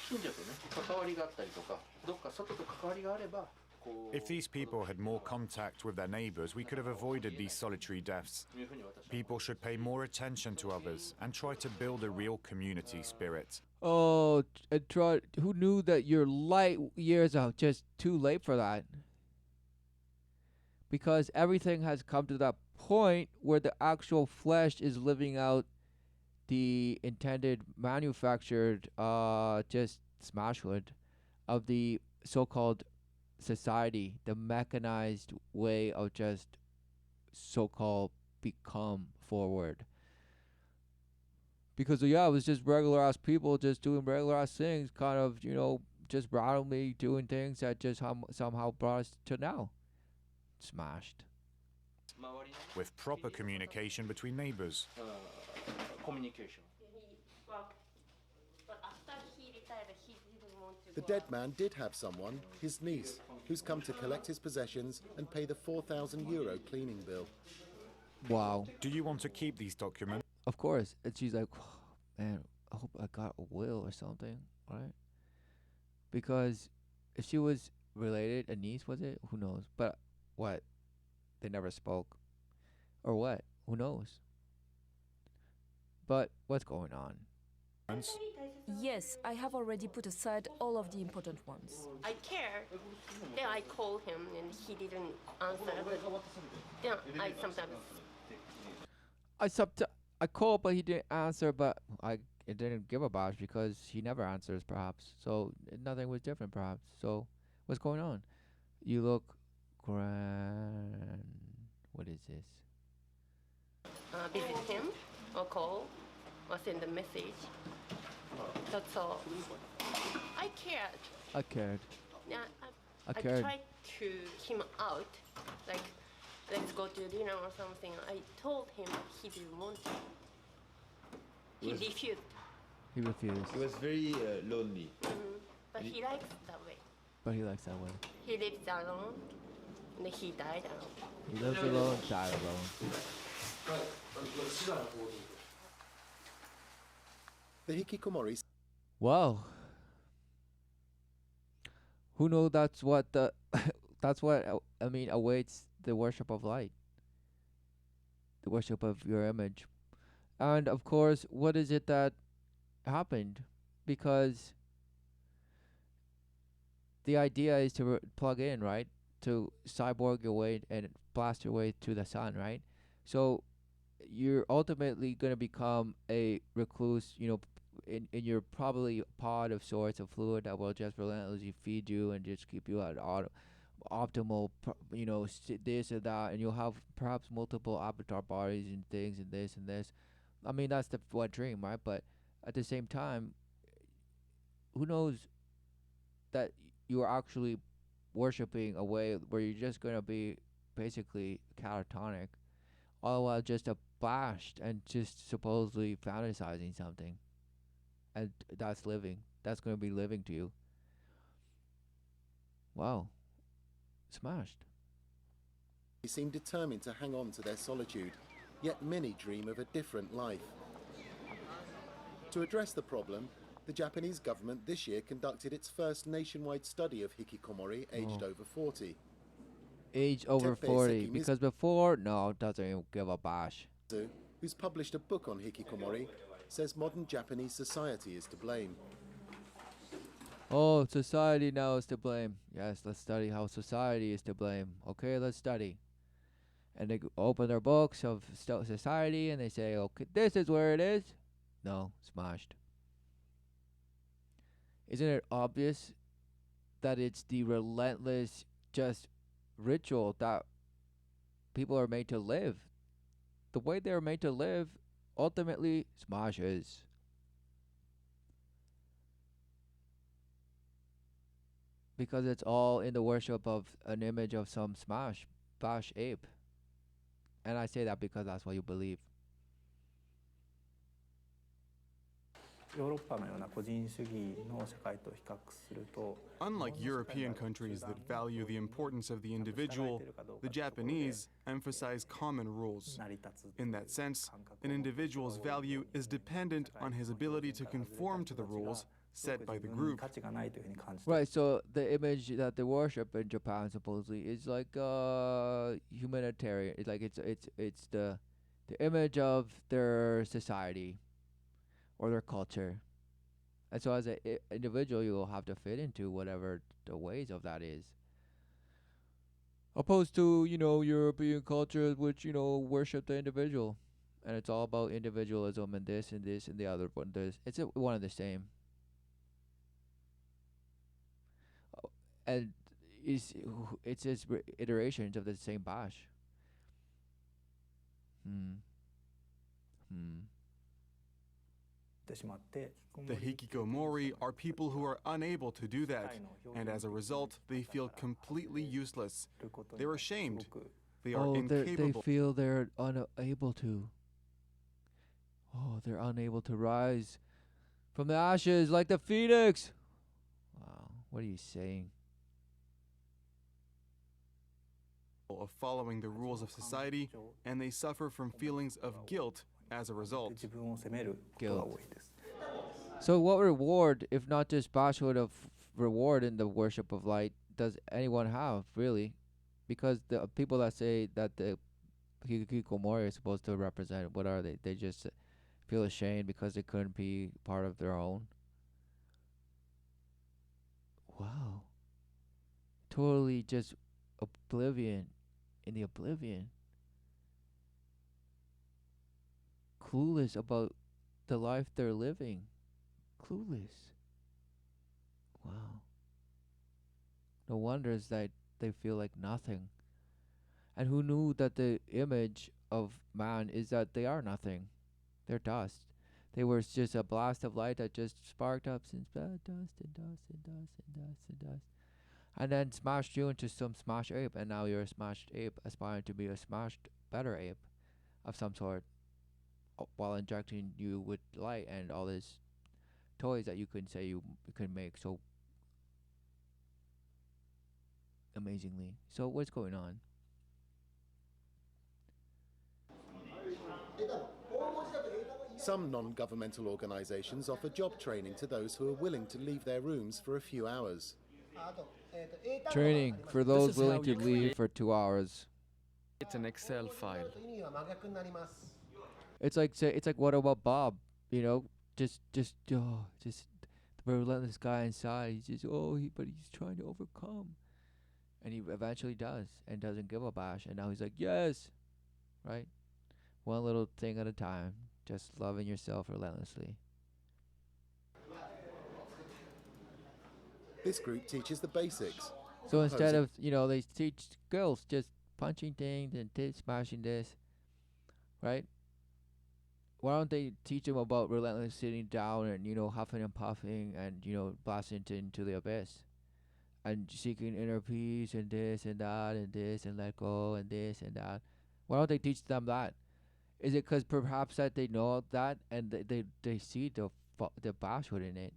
近所とね、関わりがあったりとか、どっか外と関わりがあれば、If these people had more contact with their neighbors, we could have avoided these solitary deaths. People should pay more attention to others and try to build a real community spirit. Oh, and who knew that you're light years out? Just too late for that. Because everything has come to that point where the actual flesh is living out the intended manufactured just smashwood of the so-called society, the mechanized way of just so-called become forward. Because yeah, it was just regular ass people just doing regular ass things, kind of, just randomly doing things that just somehow brought us to now. Smashed. With proper communication between neighbors. Communication. The dead man did have someone, his niece, who's come to collect his possessions and pay the €4,000 cleaning bill. Wow. Do you want to keep these documents? Of course. And she's like, man, I hope I got a will or something, right? Because if she was related, a niece, was it? Who knows? But what? They never spoke. Or what? Who knows? But what's going on? Yes, I have already put aside all of the important ones. I care. Then I call him and he didn't answer. Then I sometimes. I called, but he didn't answer. But it didn't give a bash because he never answers, perhaps. So nothing was different, perhaps. So what's going on? You look grand. What is this? Visit him or call or send a message. That's all. I cared. I cared. Yeah, I I cared. tried to him out, like let's go to dinner or something. I told him he didn't want to. He refused. He refused. He was very lonely. But he likes that way. But he likes that way. He lives alone, and he died alone. He lives alone, died alone. The hikikomori. Wow. Who knows? That's what awaits the worship of light, the worship of your image, and of course, what is it that happened? Because the idea is to plug in, right? To cyborg your way and blast your way to the sun, right? So you're ultimately going to become a recluse, in your probably pod of sorts of fluid that will just relentlessly feed you and just keep you at optimal, this or that, and you'll have perhaps multiple avatar bodies and things and this and this. I mean, that's the wet dream, right? But at the same time, who knows that you are actually worshiping a way where you're just going to be basically catatonic, all while just abashed and just supposedly fantasizing something. And that's living. That's going to be living to you. Wow. Smashed. They seem determined to hang on to their solitude, yet many dream of a different life. To address the problem, the Japanese government this year conducted its first nationwide study of hikikomori aged over 40. Age over 40. Because before, no, doesn't even give a bash. Who's published a book on hikikomori, says modern Japanese society is to blame. Oh, society now is to blame. Yes, let's study how society is to blame. Okay, let's study. And they open their books of society and they say, okay, this is where it is. No, smashed. Isn't it obvious that it's the relentless just ritual that people are made to live? The way they're made to live ultimately smashes. Because it's all in the worship of an image of some bash ape. And I say that because that's what you believe. Unlike European countries that value the importance of the individual, the Japanese emphasize common rules. In that sense, an individual's value is dependent on his ability to conform to the rules set by the group. Right, so the image that they worship in Japan supposedly is like humanitarian. It's like it's the image of their society or their culture. And so as an individual, you'll have to fit into whatever the ways of that is. Opposed to, European cultures which, worship the individual. And it's all about individualism and this and this and the other one. It's one and the same. And it's just iterations of the same bash. The hikikomori are people who are unable to do that, and as a result, they feel completely useless. They're ashamed. They are incapable. They feel they're unable to. Oh, they're unable to rise from the ashes like the phoenix. Wow, what are you saying? Of following the rules of society, and they suffer from feelings of guilt as a result. Guilt. So what reward, if not just bashhood of reward in the worship of light, does anyone have, really? Because the people that say that the hikikomori is supposed to represent, what are they? They just feel ashamed because they couldn't be part of their own. Wow. Totally just oblivion in the oblivion. Clueless about the life they're living. Clueless. Wow. No wonder is that they feel like nothing. And who knew that the image of man is that they are nothing? They're dust. They were just a blast of light that just sparked up since dust and dust and dust and dust and dust. And then smashed you into some smashed ape, and now you're a smashed ape aspiring to be a smashed better ape of some sort, while injecting you with light and all these toys that you couldn't say you could make so amazingly. So what's going on? Some non-governmental organizations offer job training to those who are willing to leave their rooms for a few hours. Training for those willing to leave for 2 hours. It's an Excel file. It's like what about Bob? Just the relentless guy inside. He's just but he's trying to overcome, and he eventually does, and doesn't give a bash. And now he's like, yes, right, one little thing at a time, just loving yourself relentlessly. This group teaches the basics. So instead of, they teach girls just punching things and smashing this, right? Why don't they teach them about relentless sitting down and, huffing and puffing and, blasting into the abyss and seeking inner peace and this and that and this and let go and this and that? Why don't they teach them that? Is it because perhaps that they know that and they see the bashhood in it?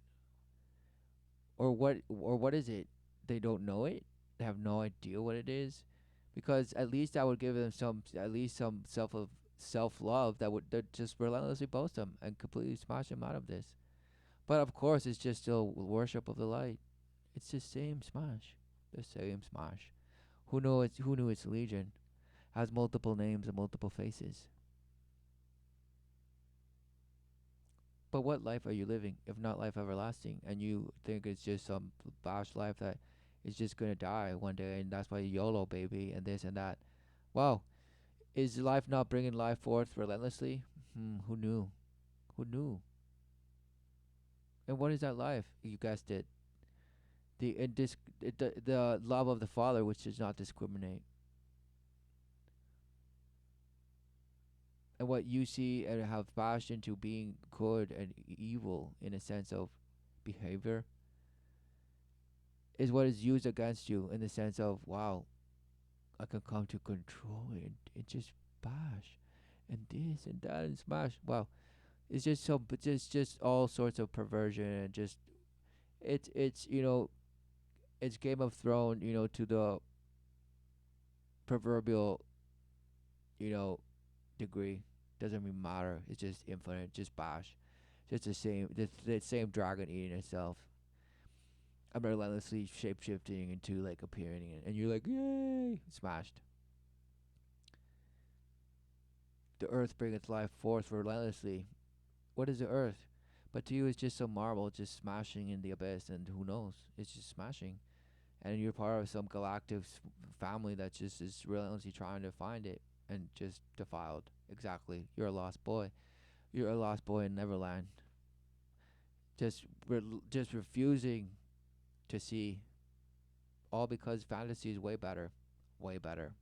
Or what is it? They don't know it? They have no idea what it is? Because at least that would give them some self-love that would just relentlessly boast them and completely smash them out of this. But of course, it's just still worship of the light. It's the same smash. The same smash. Who knew its legion? Has multiple names and multiple faces. But what life are you living, if not life everlasting? And you think it's just some bash life that is just going to die one day, and that's why YOLO, baby, and this and that. Wow. Is life not bringing life forth relentlessly? Who knew? Who knew? And what is that life? You guessed it. The love of the Father, which does not discriminate. And what you see and have bashed into being good and evil in a sense of behavior is what is used against you in the sense of, wow, I can come to control it and just bash and this and that and smash. Wow. It's just just all sorts of perversion and just it's it's Game of Thrones, to the proverbial, degree. Doesn't even matter. It's just infinite, just bash. Just the same dragon eating itself. I'm relentlessly shape shifting into like appearing, and you're like, yay, smashed. The earth bringeth life forth relentlessly. What is the earth? But to you, it's just some marble just smashing in the abyss, and who knows? It's just smashing. And you're part of some galactic family that just is relentlessly trying to find it and just defiled. Exactly. You're a lost boy. You're a lost boy in Neverland. Just refusing to see. All because fantasy is way better. Way better.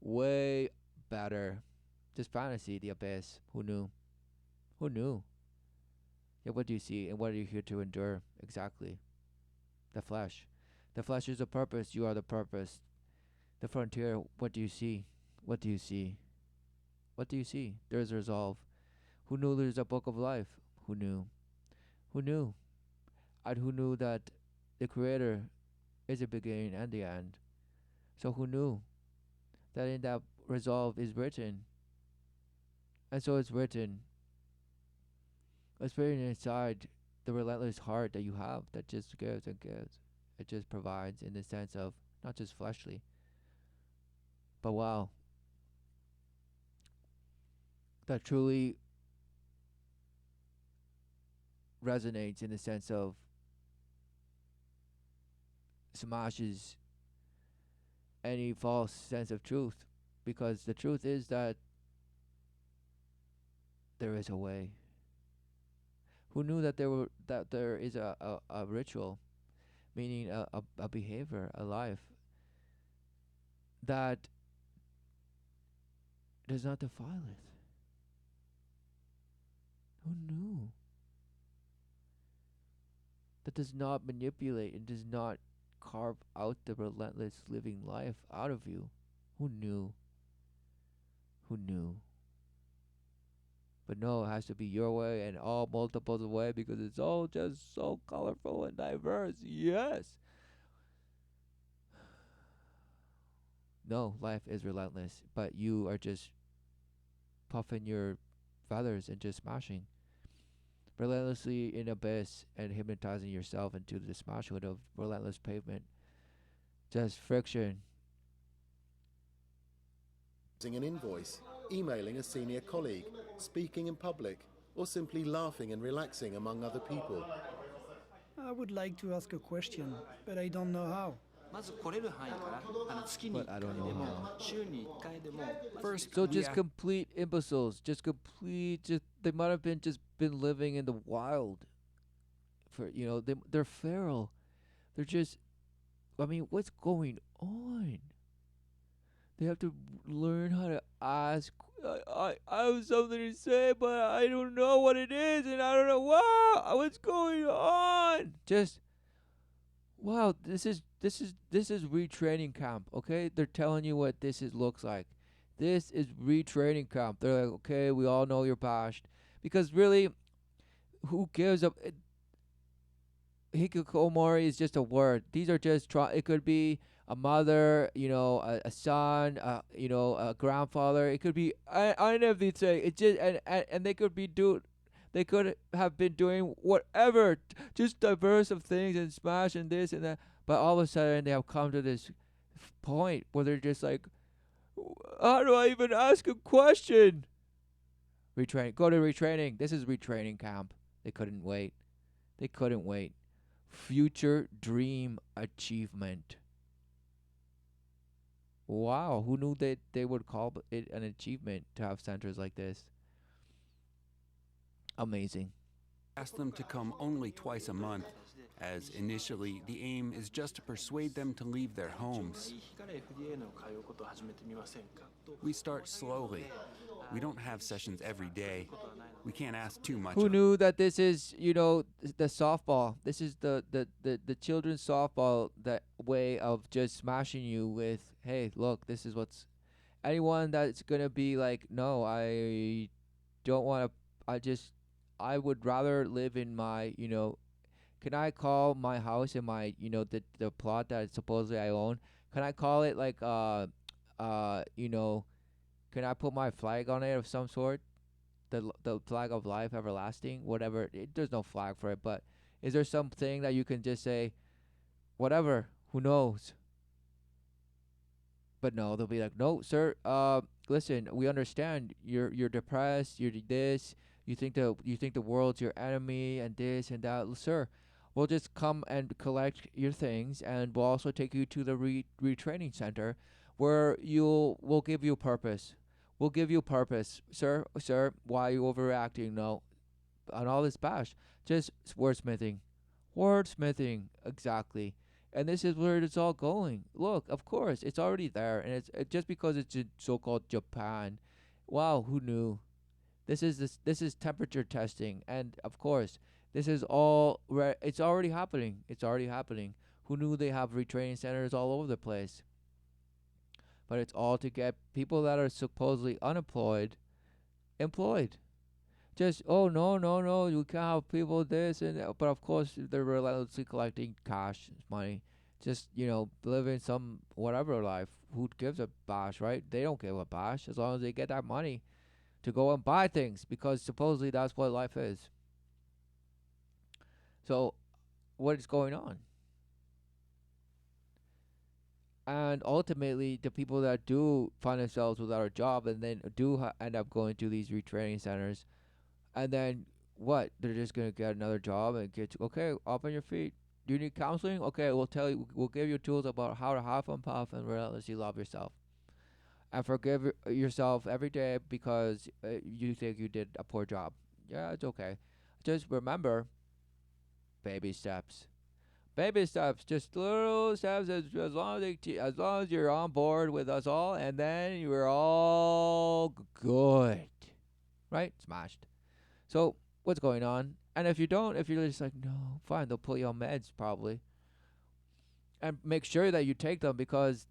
Way better. Just fantasy, the abyss. Who knew? Who knew? Yeah, what do you see and what are you here to endure? Exactly. The flesh. The flesh is the purpose. You are the purpose. The frontier, what do you see? What do you see? What do you see? There's resolve. Who knew there's a book of life? Who knew? Who knew? And who knew that the Creator is the beginning and the end? So who knew that in that resolve is written? And so it's written. It's written inside the relentless heart that you have that just gives and gives. It just provides in the sense of not just fleshly, but wow, that truly resonates in the sense of smashes any false sense of truth, because the truth is that there is a way. Who knew that there is a ritual, meaning a behavior, a life that does not defile it? Who knew? That does not manipulate and does not carve out the relentless living life out of you. Who knew? Who knew? But no, it has to be your way and all multiples of way, because it's all just so colorful and diverse. Yes. No, life is relentless, but you are just puffing your feathers and just smashing. Relentlessly in abyss and hypnotizing yourself into the smashing of relentless pavement. Just friction. An invoice, emailing a senior colleague, speaking in public, or simply laughing and relaxing among other people. I would like to ask a question, but I don't know how. But I don't know how. First, So just complete imbeciles. Just they might have been living in the wild. For they're feral. They're just. I mean, what's going on? They have to learn how to ask. I have something to say, but I don't know what it is, and I don't know what's going on. Just wow, this is retraining camp. Okay, they're telling you what looks like. This is retraining camp. They're like, okay, we all know you're bashed, because really, who gives up? Hikikomori is just a word. These are just it could be a mother, a son, a grandfather. It could be anything. It just and they could be they could have been doing whatever, just diverse of things and smash and this and that. But all of a sudden they have come to this point where they're just like, how do I even ask a question? Retraining. Go to retraining. This is retraining camp. They couldn't wait. They couldn't wait. Future dream achievement. Wow, who knew that they would call it an achievement to have centers like this? Amazing. Ask them to come only twice a month, as initially the aim is just to persuade them to leave their homes. We start slowly. We don't have sessions every day. We can't ask too much. Who knew that this is, the softball? This is the children's softball, that way of just smashing you with, hey, look, this is what's... Anyone that's going to be like, no, I don't want to... I would rather live in my, can I call my house and my, the plot that supposedly I own, can I call it like, can I put my flag on it of some sort? the flag of life everlasting, whatever. There's no flag for it, but is there something that you can just say, whatever, who knows? But no, they'll be like, no, sir. Listen, we understand you're depressed. You're this. You think the world's your enemy and this and that, sir. We'll just come and collect your things, and we'll also take you to the retraining center, where we'll give you purpose. We'll give you purpose, sir. Sir, why are you overreacting? No, on all this bash, just wordsmithing, exactly. And this is where it's all going. Look, of course, it's already there, and it's just because it's in so-called Japan. Wow, who knew? This is temperature testing, and of course, this is all. It's already happening. It's already happening. Who knew they have retraining centers all over the place? But it's all to get people that are supposedly unemployed employed. Just, oh, no, you can't have people this and that. But of course, they're relentlessly collecting cash, money, just, living some whatever life. Who gives a bash, right? They don't give a bash as long as they get that money to go and buy things, because supposedly that's what life is. So, what is going on? And ultimately, the people that do find themselves without a job and then do end up going to these retraining centers, and then what? They're just gonna get another job and okay, up on your feet. Do you need counseling? Okay, we'll give you tools about how to huff and puff and relentlessly love yourself, and forgive yourself every day because you think you did a poor job. Yeah, it's okay. Just remember, baby steps. Baby steps, just little steps. As long as you're on board with us all, and then you're all good, right? Smashed. So what's going on? And if you're just like, no, fine, they'll put you on meds probably, and make sure that you take them, because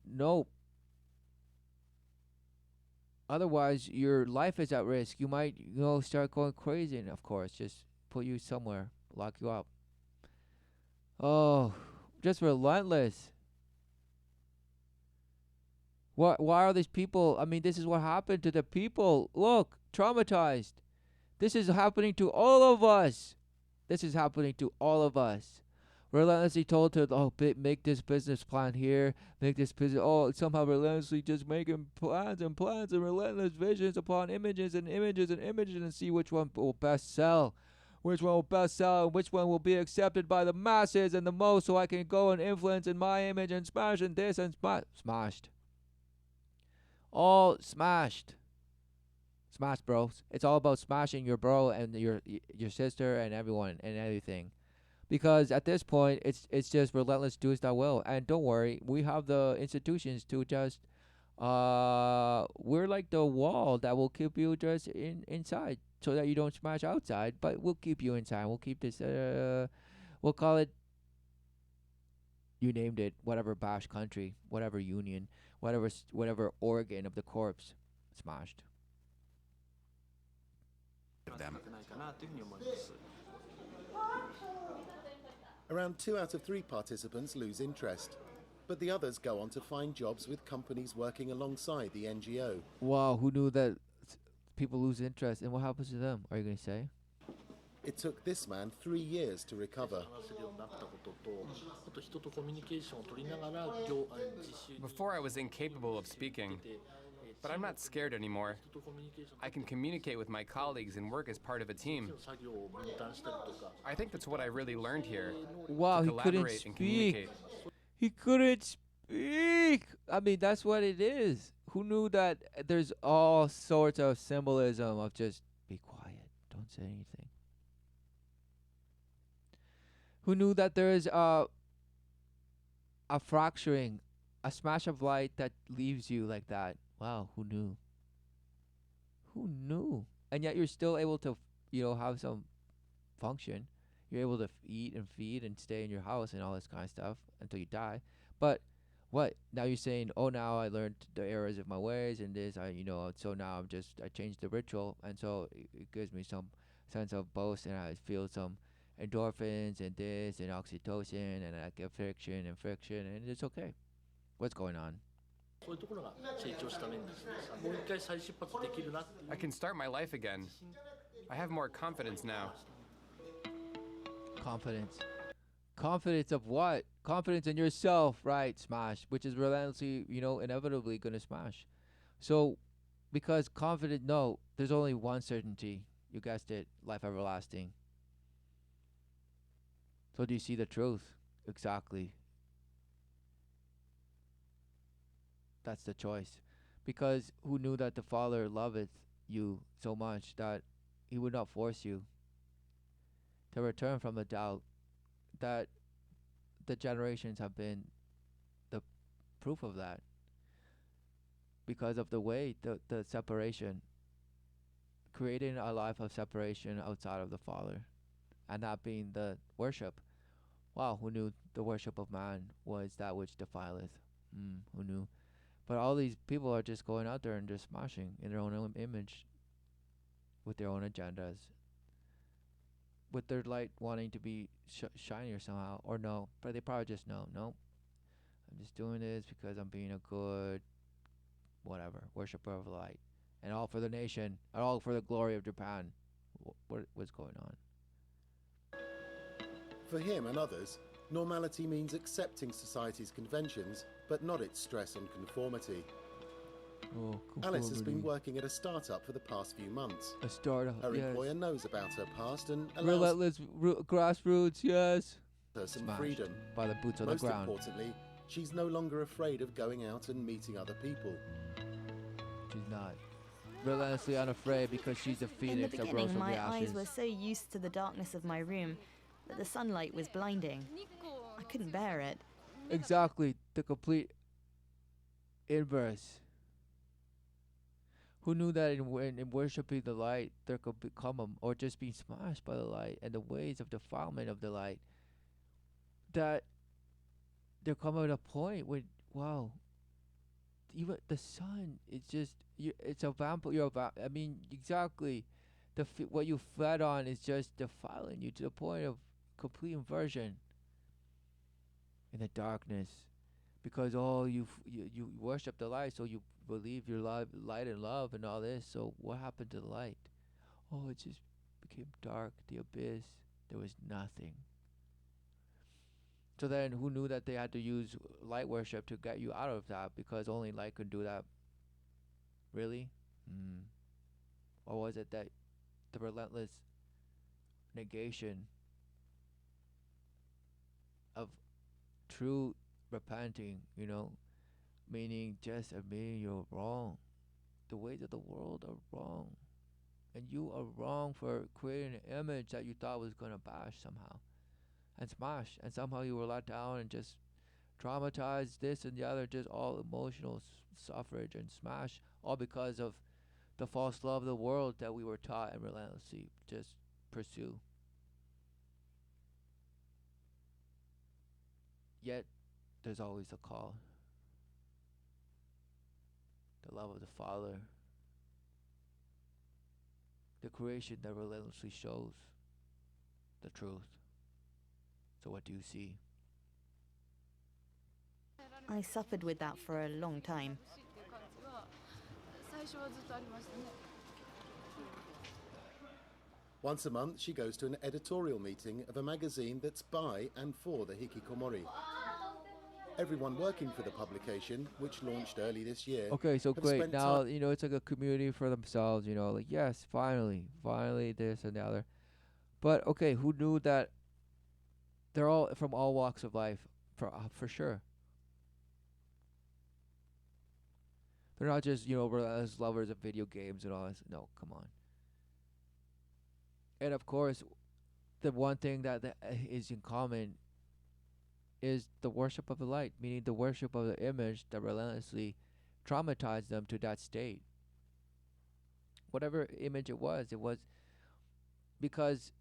otherwise your life is at risk. You might start going crazy, and of course, just put you somewhere, lock you up. Oh, just relentless. Why are these people? I mean, this is what happened to the people. Look, traumatized. This is happening to all of us. This is happening to all of us. Relentlessly told to, make this business plan here, make this business. Oh, somehow relentlessly just making plans and relentless visions upon images and images and images, and see which one will best sell. Which one will best sell, and which one will be accepted by the masses and the most, so I can go and influence in my image and smash and this and smashed. All smashed. Smash, bros. It's all about smashing your bro and your sister and everyone and everything. Because at this point, it's just relentless, do as thou will. And don't worry, we have the institutions to just, we're like the wall that will keep you just inside, so that you don't smash outside, but we'll keep you inside. We'll keep this, we'll call it, you named it, whatever bash country, whatever union, whatever organ of the corpse, smashed. Them. Around 2 out of 3 participants lose interest, but the others go on to find jobs with companies working alongside the NGO. Wow, who knew that people lose interest, and what happens to them? Are you going to say? It took this man 3 years to recover. Before I was incapable of speaking, but I'm not scared anymore. I can communicate with my colleagues and work as part of a team. I think that's what I really learned here. Wow, he couldn't speak. He couldn't speak. I mean, that's what it is. Who knew that there's all sorts of symbolism of just be quiet, don't say anything. Who knew that there is a fracturing, a smash of light that leaves you like that? Wow, who knew? Who knew? And yet you're still able to, have some function. You're able to eat and feed and stay in your house and all this kind of stuff until you die. But what? Now you're saying, oh, now I learned the errors of my ways and this, so now I changed the ritual, and so it gives me some sense of boast, and I feel some endorphins and this and oxytocin, and I get friction, and it's okay. What's going on? I can start my life again. I have more confidence now. Confidence. Confidence of what? Confidence in yourself, right? Smash, which is relentlessly, inevitably going to smash. So, because confident, no, there's only one certainty. You guessed it, life everlasting. So, do you see the truth? Exactly. That's the choice. Because who knew that the Father loveth you so much that he would not force you to return from the doubt, that the generations have been the proof of that, because of the way the separation, creating a life of separation outside of the Father, and that being the worship. Wow, who knew the worship of man was that which defileth? Who knew? But all these people are just going out there and just smashing in their own image, with their own agendas, with their light wanting to be shinier somehow, or no, but they probably just know, no, I'm just doing this because I'm being a good, whatever, worshiper of light, and all for the nation, and all for the glory of Japan. What's going on? For him and others, normality means accepting society's conventions, but not its stress on conformity. Alice has been working at a startup for the past few months. A startup, Her yes. employer knows about her past and allows Relentless grassroots, yes. her some Smashed freedom. by the boots on Most the ground. importantly, she's no longer afraid of going out and meeting other people. She's not. Relentlessly unafraid because she's a In the phoenix that rose beginning, from the my ashes. eyes were so used to the darkness of my room that the sunlight was blinding. I couldn't bear it. Exactly, the complete inverse. Who knew that in worshiping the light, there could become or just being smashed by the light and the ways of defilement of the light, that there come at a point when, wow, even the sun, it's just, it's a vampire. I mean, exactly, what you fed on is just defiling you to the point of complete inversion in the darkness, because you worship the light, so you believe your light and love and all this. So what happened to the light? Oh, it just became dark, the abyss. There was nothing. So then who knew that they had to use light worship to get you out of that, because only light could do that? Really? Or was it that the relentless negation of true repenting, meaning just admitting you're wrong. The ways of the world are wrong. And you are wrong for creating an image that you thought was going to bash somehow and smash. And somehow you were let down and just traumatized, this and the other, just all emotional suffrage and smash, all because of the false love of the world that we were taught and relentlessly just pursue. Yet, there's always a call. The love of the Father. The creation that relentlessly shows the truth. So what do you see? I suffered with that for a long time. Once a month, she goes to an editorial meeting of a magazine that's by and for the hikikomori. Everyone working for the publication, which launched early this year, Okay, so have great. spent Now, time it's like a community for themselves, like, yes, finally, this and the other. But, okay, who knew that they're all from all walks of life, for sure. They're not just, relentless lovers of video games and all this. No, come on. And, of course, the one thing that is in common is the worship of the light, meaning the worship of the image that relentlessly traumatized them to that state. Whatever image it was because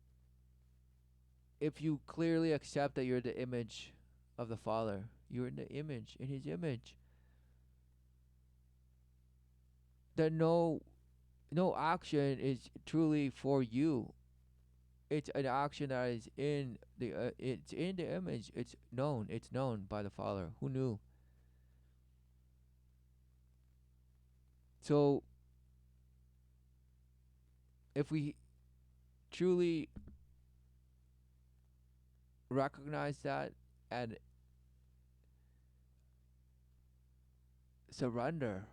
if you clearly accept that you're the image of the Father, you're in His image, then no action is truly for you. It's an action that is in the image. It's known by the Father. Who knew? So if we truly recognize that and surrender,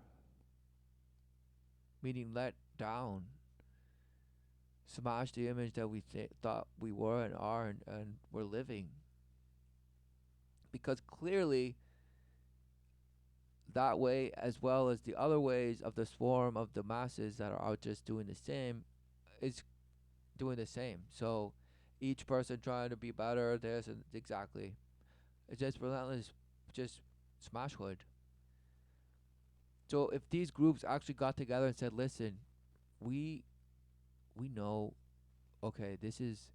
meaning let down, smash the image that we thought we were and are and we're living. Because clearly, that way, as well as the other ways of the swarm of the masses that are out just doing the same, is doing the same. So each person trying to be better, this and exactly. It's just relentless, just smash hood. So if these groups actually got together and said, listen, we know, okay, this is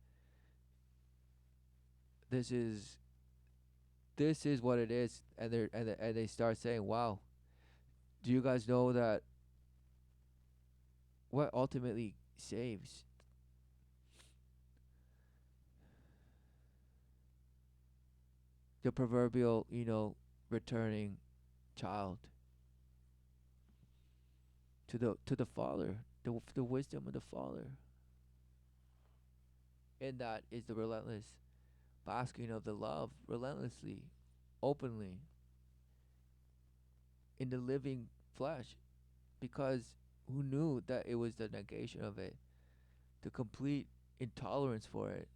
what it is, and they start saying, wow, do you guys know that what ultimately saves the proverbial, returning child to the father, the wisdom of the father. And that is the relentless basking of the love, relentlessly, openly, in the living flesh. Because who knew that it was the negation of it, the complete intolerance for it,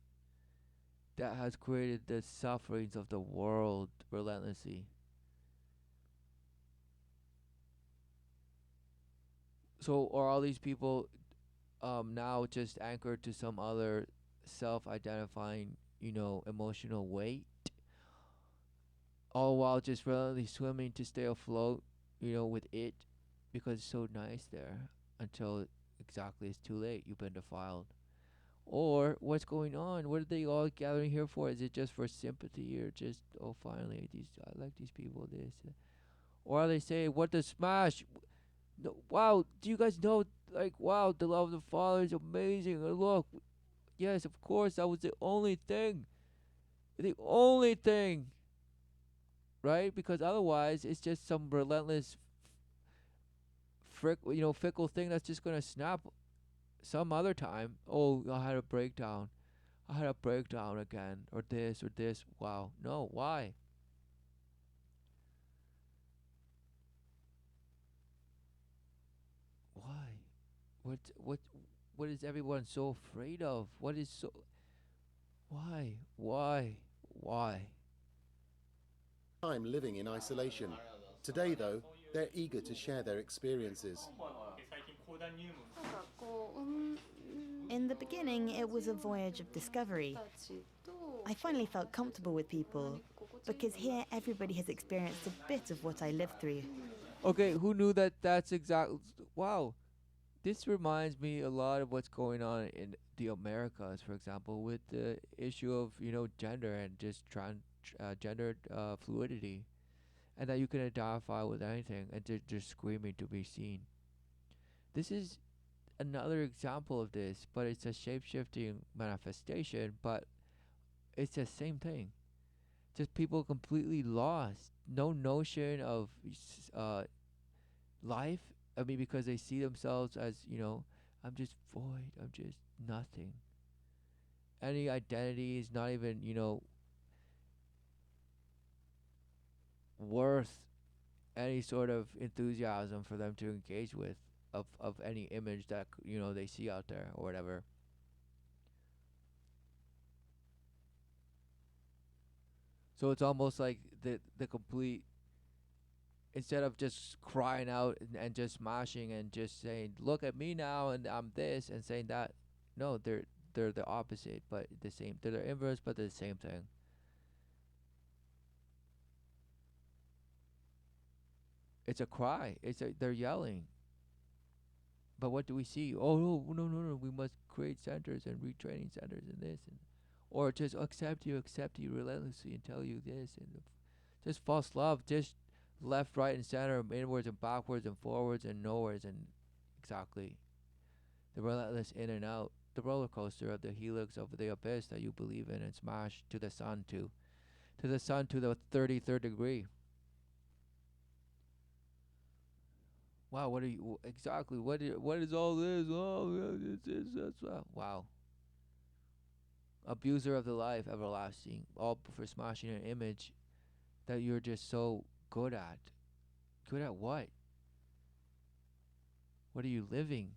that has created the sufferings of the world relentlessly. So are all these people now just anchored to some other self-identifying, emotional weight, all while just relentlessly swimming to stay afloat, with it, because it's so nice there until exactly it's too late, you've been defiled? Or what's going on? What are they all gathering here for? Is it just for sympathy, or just, oh, finally I like these people, this? Or are they saying, what the smash? No, wow, do you guys know, like, wow, the love of the Father is amazing. And look, yes, of course, that was the only thing. The only thing. Right? Because otherwise, it's just some relentless, fickle thing that's just going to snap some other time. Oh, I had a breakdown. I had a breakdown again. Or this, or this. Wow. No, why? Why? What is everyone so afraid of? What is so... Why? Why? Time living in isolation. Today, though, they're eager to share their experiences. In the beginning, it was a voyage of discovery. I finally felt comfortable with people, because here everybody has experienced a bit of what I lived through. Okay, who knew that that's exactly... Wow. This reminds me a lot of what's going on in the Americas, for example, with the issue of, gender and just gendered fluidity. And that you can identify with anything and they're just screaming to be seen. This is another example of this, but it's a shape-shifting manifestation, but it's the same thing. Just people completely lost. No notion of life. I mean, because they see themselves as, I'm just void. I'm just nothing. Any identity is not even, worth any sort of enthusiasm for them to engage with of any image that, they see out there or whatever. So it's almost like the complete, instead of just crying out and just smashing and just saying, look at me now and I'm this, and saying that, no, they're the opposite, but the same. They're the inverse, but they're the same thing. It's a cry. They're yelling. But what do we see? Oh, no. We must create centers and retraining centers and this, or just accept you relentlessly and tell you this, and just false love, just left, right, and center, inwards and backwards and forwards and nowheres, and exactly the relentless in and out, the roller coaster of the helix of the abyss that you believe in and smash to the sun to the 33rd degree. Wow, what are you exactly? What is all this? Oh, that's wow. Abuser of the life, everlasting, all for smashing an image that you're just so good at. Good at what? What are you living?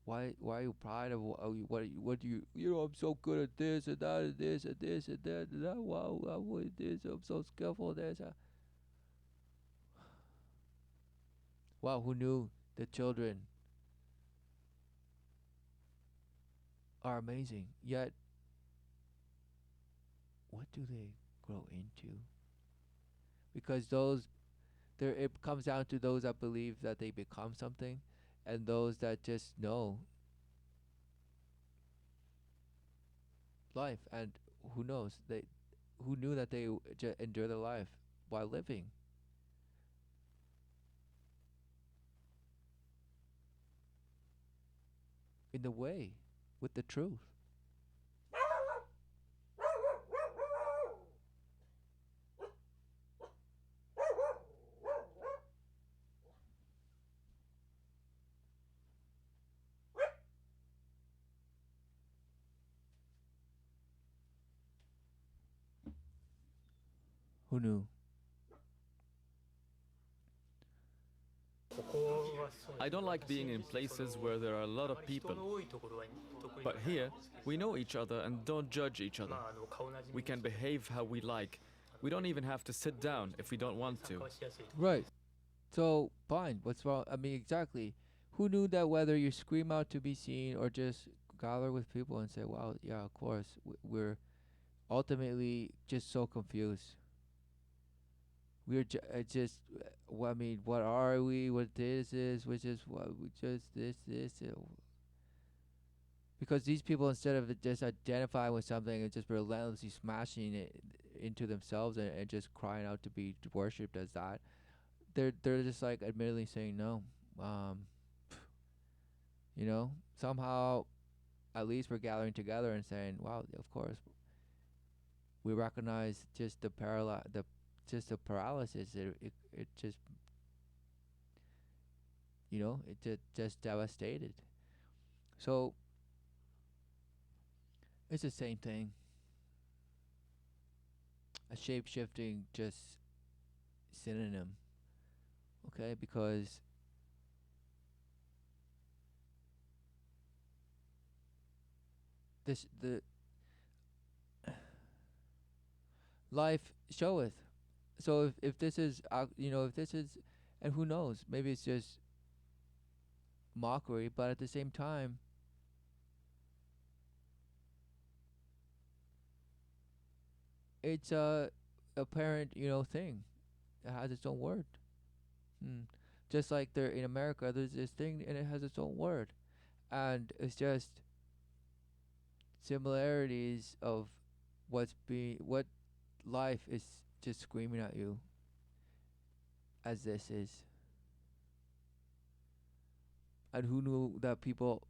Why are you proud of what do you know? I'm so good at this and that and this and this and that and that. Wow, I'm at this. I'm so skillful at this. Wow, who knew the children are amazing? Yet, what do they grow into? Because it comes down to those that believe that they become something, and those that just know life. And who knows? Who knew that they endure their life while living? In the way, with the truth. Who knew? I don't like being in places where there are a lot of people. But here, we know each other and don't judge each other. We can behave how we like. We don't even have to sit down if we don't want to. Right. So, fine. What's wrong? I mean, exactly. Who knew that whether you scream out to be seen or just gather with people and say, wow, yeah, of course, we're ultimately just so confused. We're just, I mean, what are we? What this is? Which is what we just this. Because these people, instead of just identifying with something and just relentlessly smashing it into themselves and just crying out to be worshipped as that, they're just like admittedly saying no. You know, somehow, at least we're gathering together and saying, wow, of course, we recognize just the paralysis. It just, you know, it just devastated. So it's the same thing. A shape-shifting just synonym. Okay, because the life showeth. So if this is if this is, and who knows, maybe it's just mockery, but at the same time, it's a apparent thing. It has its own word. Just like there in America, there's this thing and it has its own word, and it's just similarities of what life is just screaming at you as this is. And who knew that people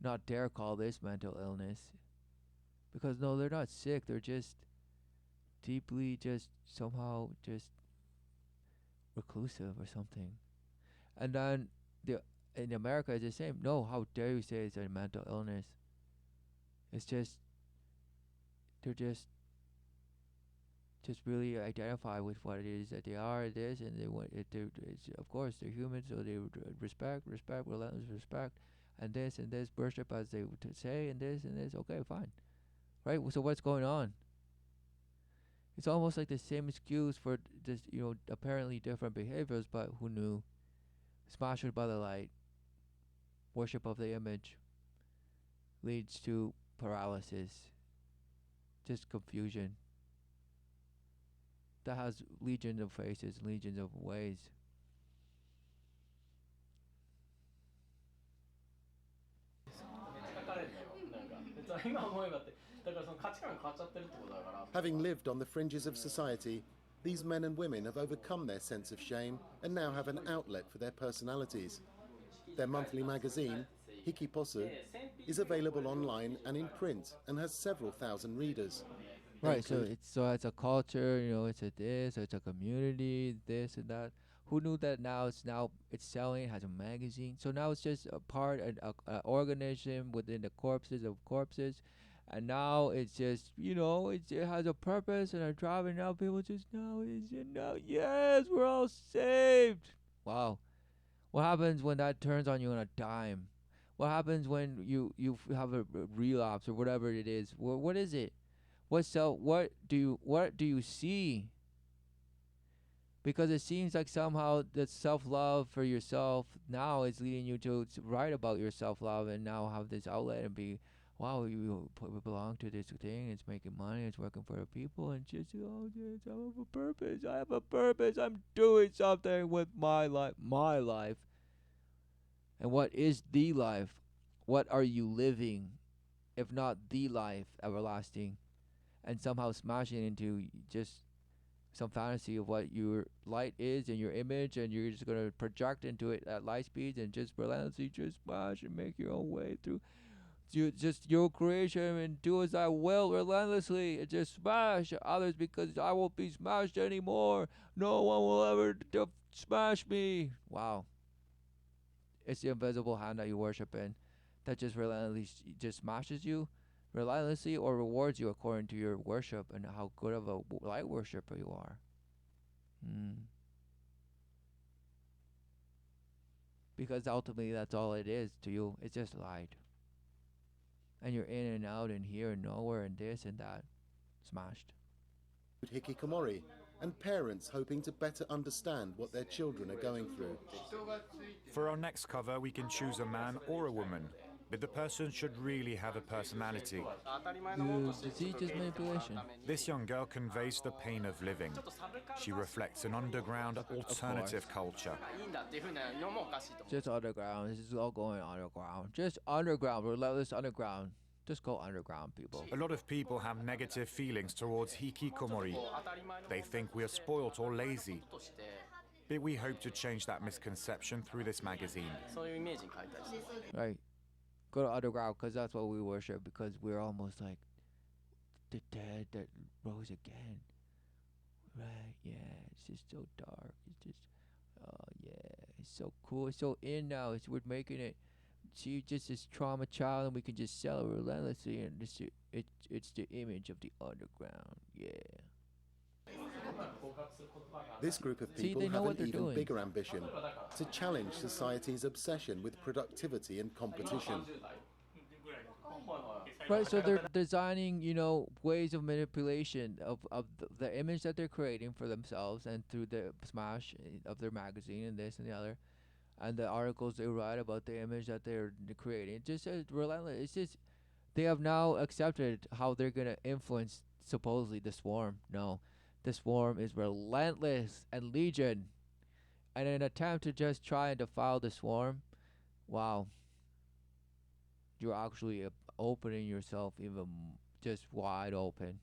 not dare call this mental illness, because no, they're not sick, they're just deeply just somehow just reclusive or something. And then in America it's the same. No, how dare you say it's a mental illness? It's just they're just really identify with what it is that they are, and they want it. Of course, they're human, so they respect, relentless respect, and this worship as they say, and this. Okay, fine, right? So what's going on? It's almost like the same excuse for this, apparently different behaviors, but who knew? Smashed by the light, worship of the image leads to paralysis, just confusion. That has legions of faces, legions of ways. Having lived on the fringes of society, these men and women have overcome their sense of shame and now have an outlet for their personalities. Their monthly magazine, Hikikomori, is available online and in print and has several thousand readers. They Right, so include it's a culture, it's a this, it's a community, this and that. Who knew that it's selling, it has a magazine. So now it's just a part, an organism within the corpses of corpses, and now it's just it has a purpose and a drive, and now people just know yes, we're all saved. Wow, what happens when that turns on you on a dime? What happens when you have a relapse or whatever it is? What is it? What do you see? Because it seems like somehow the self-love for yourself now is leading you to write about your self-love and now have this outlet and be, wow, we belong to this thing. It's making money. It's working for the people, and just yes, I have a purpose. I have a purpose. I'm doing something with my life. My life. And what is the life? What are you living, if not the life everlasting? And somehow smashing into just some fantasy of what your light is and your image, and you're just going to project into it at light speeds and just relentlessly just smash and make your own way through just your creation and do as I will relentlessly and just smash others because I won't be smashed anymore. No one will ever smash me. Wow. It's the invisible hand that you worship in that just relentlessly just smashes you relentlessly or rewards you according to your worship and how good of a light worshiper you are. Because ultimately that's all it is to you. It's just light. And you're in and out and here and nowhere and this and that. Smashed. hikikomori, and parents hoping to better understand what their children are going through. For our next cover, we can choose a man or a woman, but the person should really have a personality. See, just manipulation. This young girl conveys the pain of living. She reflects an underground alternative culture. Just underground. This is all going underground. Just underground. Relentless underground. Just go underground, people. A lot of people have negative feelings towards hikikomori. They think we are spoilt or lazy. But we hope to change that misconception through this magazine. Right. Go to underground because that's what we worship, because we're almost like the dead that rose again. Right, yeah. It's just so dark. It's just, oh, yeah. It's so cool. It's so in now. We're making it. See, just this trauma child, and we can just sell it relentlessly, and it's the image of the underground. Yeah. This group of people have an even bigger ambition: to challenge society's obsession with productivity and competition. Right, so they're designing, ways of manipulation of the image that they're creating for themselves and through the smash of their magazine and this and the other. And the articles they write about the image that they're creating. It just says relentless. It's just, they have now accepted how they're going to influence, supposedly, the swarm. No, the swarm is relentless and legion. And in an attempt to just try and defile the swarm, wow, you're actually opening yourself even just wide open.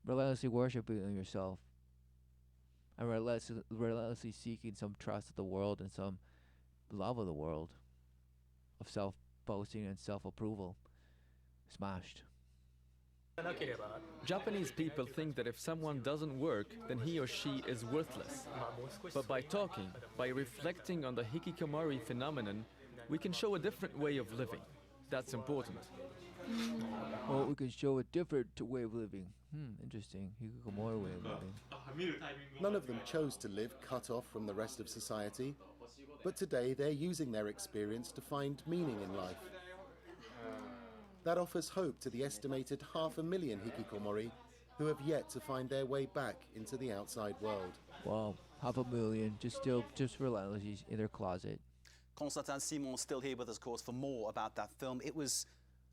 Relentlessly worshiping yourself. And relentlessly seeking some trust of the world and some love of the world, of self-boasting and self-approval. Smashed. Japanese people think that if someone doesn't work, then he or she is worthless. But by talking, by reflecting on the hikikomori phenomenon, we can show a different way of living. That's important. Or we can show a different way of living. Interesting. Hikikomori way of living. None of them chose to live cut off from the rest of society, but today they're using their experience to find meaning in life. That offers hope to the estimated 500,000 hikikomori who have yet to find their way back into the outside world. Wow, 500,000 just relentlessly in their closet. Constantin Simon's still here with us, of course, for more about that film.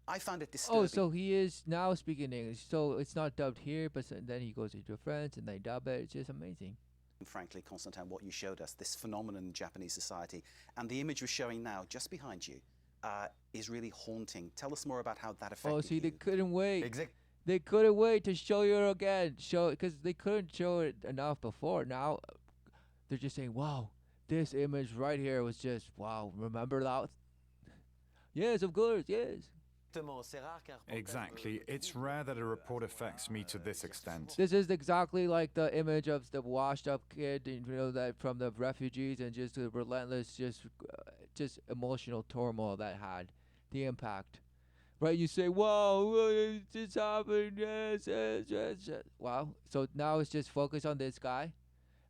I found it disturbing. Oh, so he is now speaking English. So it's not dubbed here, but then he goes into France and they dub it. It's just amazing. Frankly, Constantin, what you showed us, this phenomenon in Japanese society, and the image we're showing now, just behind you, is really haunting. Tell us more about how that affected you. Oh, see, they couldn't wait. They couldn't wait to show you again. Because they couldn't show it enough before. Now they're just saying, wow, this image right here was just, wow, remember that? Yes, of course, yes. Exactly. It's rare that a report affects me to this extent. This is exactly like the image of the washed-up kid, you know, that from the refugees, and just the relentless, just emotional turmoil that had the impact. Right? You say, "Whoa, it's just happened." Yes. Wow. So now it's just focus on this guy,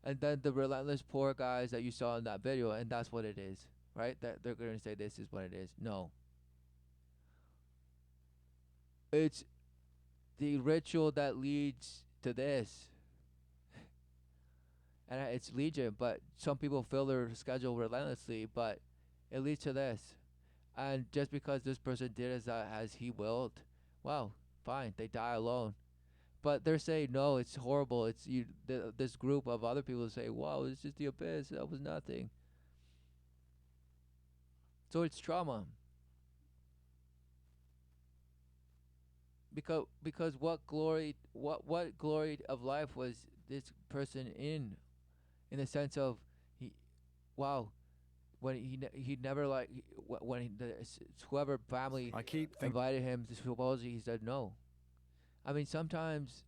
and then the relentless poor guys that you saw in that video, and that's what it is, right? That they're gonna say this is what it is. No. It's the ritual that leads to this. And it's legion, but some people fill their schedule relentlessly, but it leads to this. And just because this person did as he willed, well, fine, they die alone. But they're saying, no, it's horrible. It's you. This group of other people say, wow, it's just the abyss. That was nothing. So it's trauma. Because what glory of life was this person in the sense of when he never like when whoever family invited him to supposedly he said no. I mean, sometimes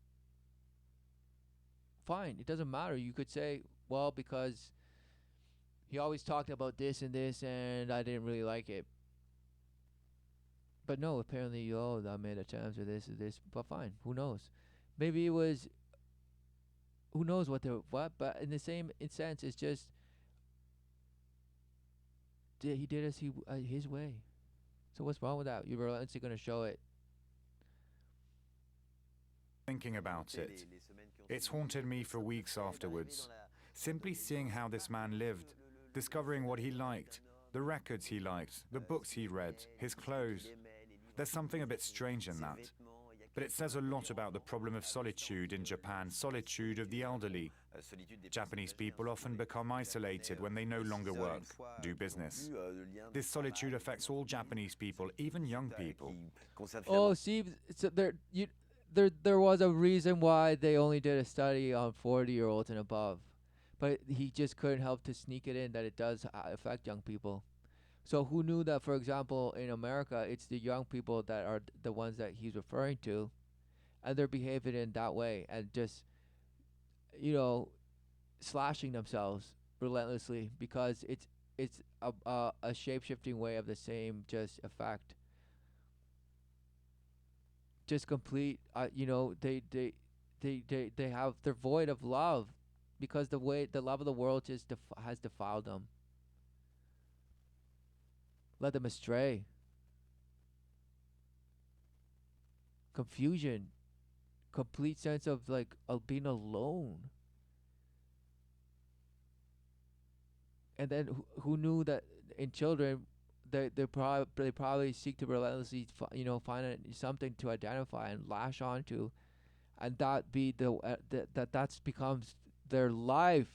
fine, it doesn't matter. You could say, well, because he always talked about this and this and I didn't really like it. But no, apparently, I made attempts or this. But fine, who knows? Maybe it was. Who knows what? But in the same sense, it's just. He did as his way. So what's wrong with that? You're relentlessly going to show it. Thinking about it, it's haunted me for weeks afterwards. Simply seeing how this man lived, discovering what he liked, the records he liked, the books he read, his clothes. There's something a bit strange in that. But it says a lot about the problem of solitude in Japan, solitude of the elderly. Japanese people often become isolated when they no longer work, do business. This solitude affects all Japanese people, even young people. Oh, see, so there was a reason why they only did a study on 40-year-olds and above. But he just couldn't help to sneak it in that it does affect young people. So who knew that, for example, in America, it's the young people that are the ones that he's referring to, and they're behaving in that way and just, slashing themselves relentlessly because it's a shape-shifting way of the same just effect. Just complete, they're void of love because the love of the world just has defiled them. Led them astray. Confusion. Complete sense of being alone. And then who knew that in children they probably seek to relentlessly find something to identify and lash onto, and that be that becomes their life,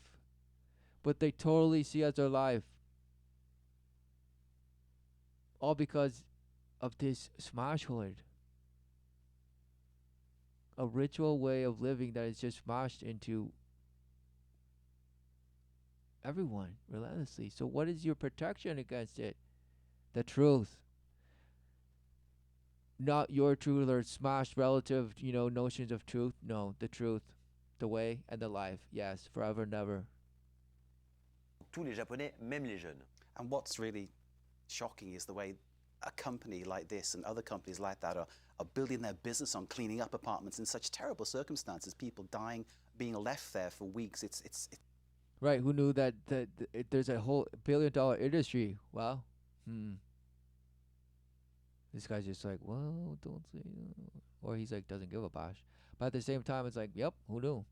what they totally see as their life. All because of this smashhood. A ritual way of living that is just smashed into everyone relentlessly. So what is your protection against it? The truth. Not your truth or smashed relative, notions of truth. No, the truth. The way and the life. Yes, forever and ever. Tous les Japonais, même les jeunes. And what's really shocking is the way a company like this and other companies like that are building their business on cleaning up apartments in such terrible circumstances, people dying, being left there for weeks. It's right. Who knew that there's a whole billion-dollar industry? Wow. This guy's just like, well, don't say that. Or he's like, doesn't give a bash. But at the same time, it's like, yep, who knew?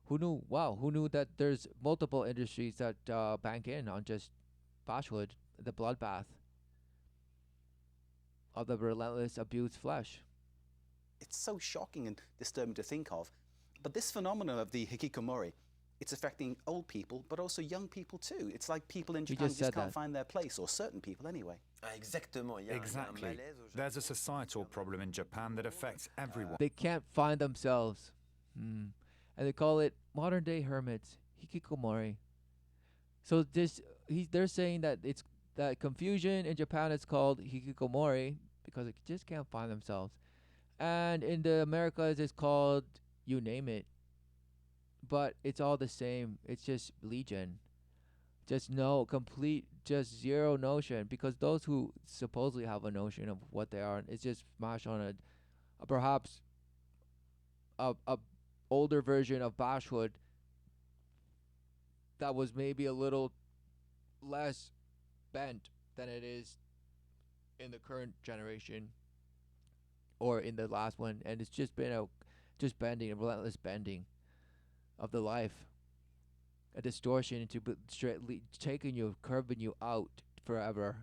Who knew? Wow, who knew that there's multiple industries that bank in on just bashhood, the bloodbath of the relentless abused flesh. It's so shocking and disturbing to think of. But this phenomenon of the hikikomori, it's affecting old people, but also young people too. It's like people in Japan just can't find their place, or certain people anyway. Exactly. There's a societal problem in Japan that affects everyone. They can't find themselves. And they call it modern-day hermits, hikikomori. So they're saying that it's that confusion in Japan is called hikikomori, because they just can't find themselves. And in the Americas, it's called you name it, but it's all the same. It's just legion. Just no complete, just zero notion, because those who supposedly have a notion of what they are, it's just smash on a perhaps a older version of Bashwood that was maybe a little less bent than it is in the current generation or in the last one, and it's just been a bending, a relentless bending of the life, a distortion into straightly taking you, curving you out forever,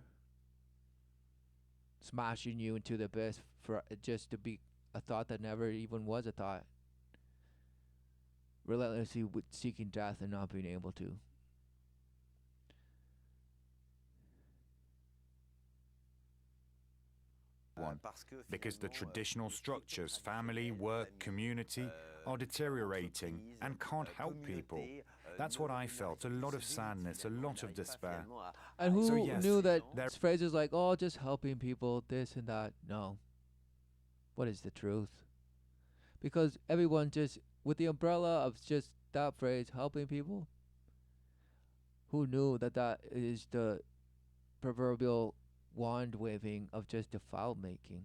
smashing you into the abyss for just to be a thought that never even was a thought, relentlessly seeking death and not being able to. One, because the traditional structures, family, work, community, are deteriorating and can't help people. That's what I felt, a lot of sadness, a lot of despair. And who So yes, knew that phrases like, oh, just helping people, this and that? No. What is the truth? Because everyone just, with the umbrella of just that phrase, helping people, who knew that that is the proverbial wand waving of just defile making,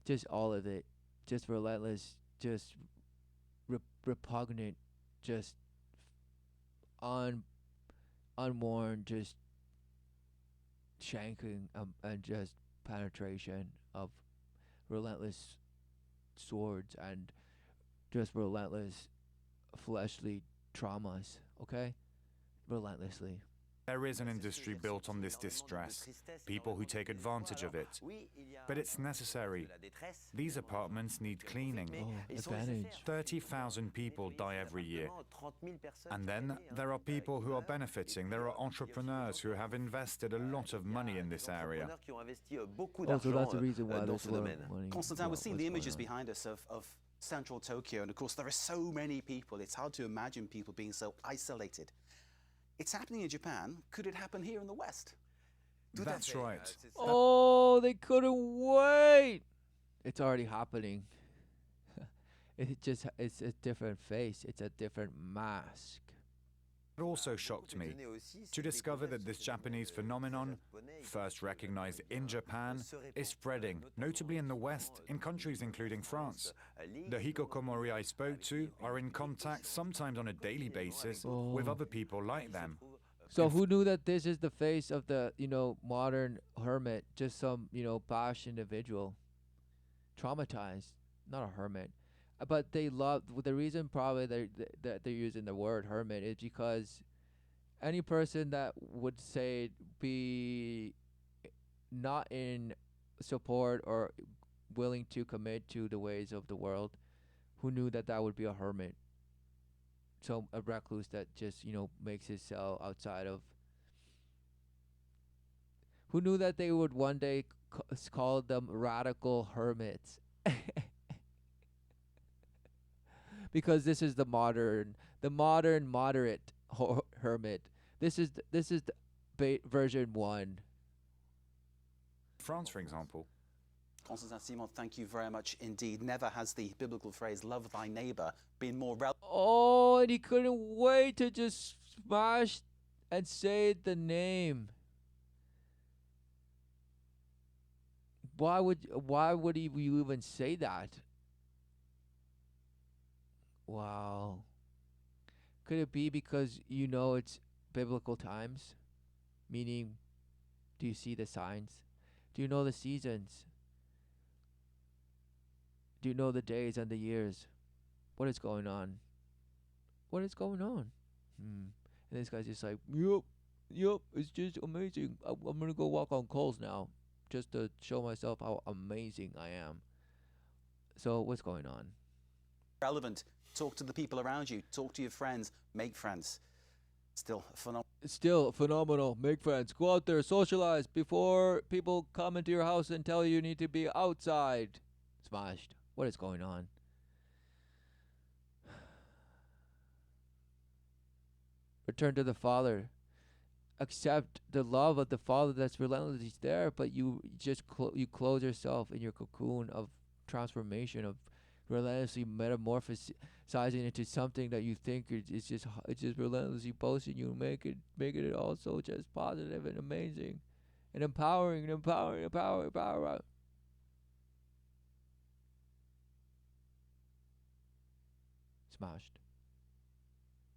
just all of it, just relentless, just repugnant, just unworn, just shanking and just penetration of relentless swords and just relentless fleshly traumas, okay? Relentlessly. There is an industry built on this distress, people who take advantage of it. But it's necessary. These apartments need cleaning. Oh, advantage. 30,000 people die every year. And then there are people who are benefiting. There are entrepreneurs who have invested a lot of money in this area. Oh, so that's the reason why there's a lot of money. Constantine, we're seeing the images behind us of central Tokyo, and of course there are so many people. It's hard to imagine people being so isolated. It's happening in Japan. Could it happen here in the West? That's right. Oh, they couldn't wait. It's already happening. It's a different face. It's a different mask. It also shocked me to discover that this Japanese phenomenon, first recognized in Japan, is spreading, notably in the West, in countries including France. The hikikomori I spoke to are in contact, sometimes on a daily basis, with other people like them. So who knew that this is the face of the, modern hermit, just some, bash individual, traumatized, not a hermit. But they love, the reason probably that they're using the word hermit is because any person that would say be not in support or willing to commit to the ways of the world, who knew that that would be a hermit. So a recluse that just, makes his cell outside of. Who knew that they would one day call them radical hermits? Because this is the modern moderate hermit. This is the version 1. France, for example. Constantine Simon, thank you very much indeed. Never has the biblical phrase, love thy neighbor, been more relevant. Oh, and he couldn't wait to just smash and say the name. Why would he even say that? Wow. Could it be because it's biblical times? Meaning, do you see the signs? Do you know the seasons? Do you know the days and the years? What is going on? What is going on? And this guy's just like, yep, it's just amazing. I'm going to go walk on coals now just to show myself how amazing I am. So what's going on? Relevant. Talk to the people around you. Talk to your friends. Make friends. Still phenomenal. Make friends. Go out there. Socialize before people come into your house and tell you need to be outside. Smashed. What is going on? Return to the Father. accept the love of the Father that's relentlessly there, but you just you close yourself in your cocoon of transformation, of relentlessly metamorphosizing into something that you think it's just relentlessly boasting you, making it also just positive and amazing and empowering. Smashed.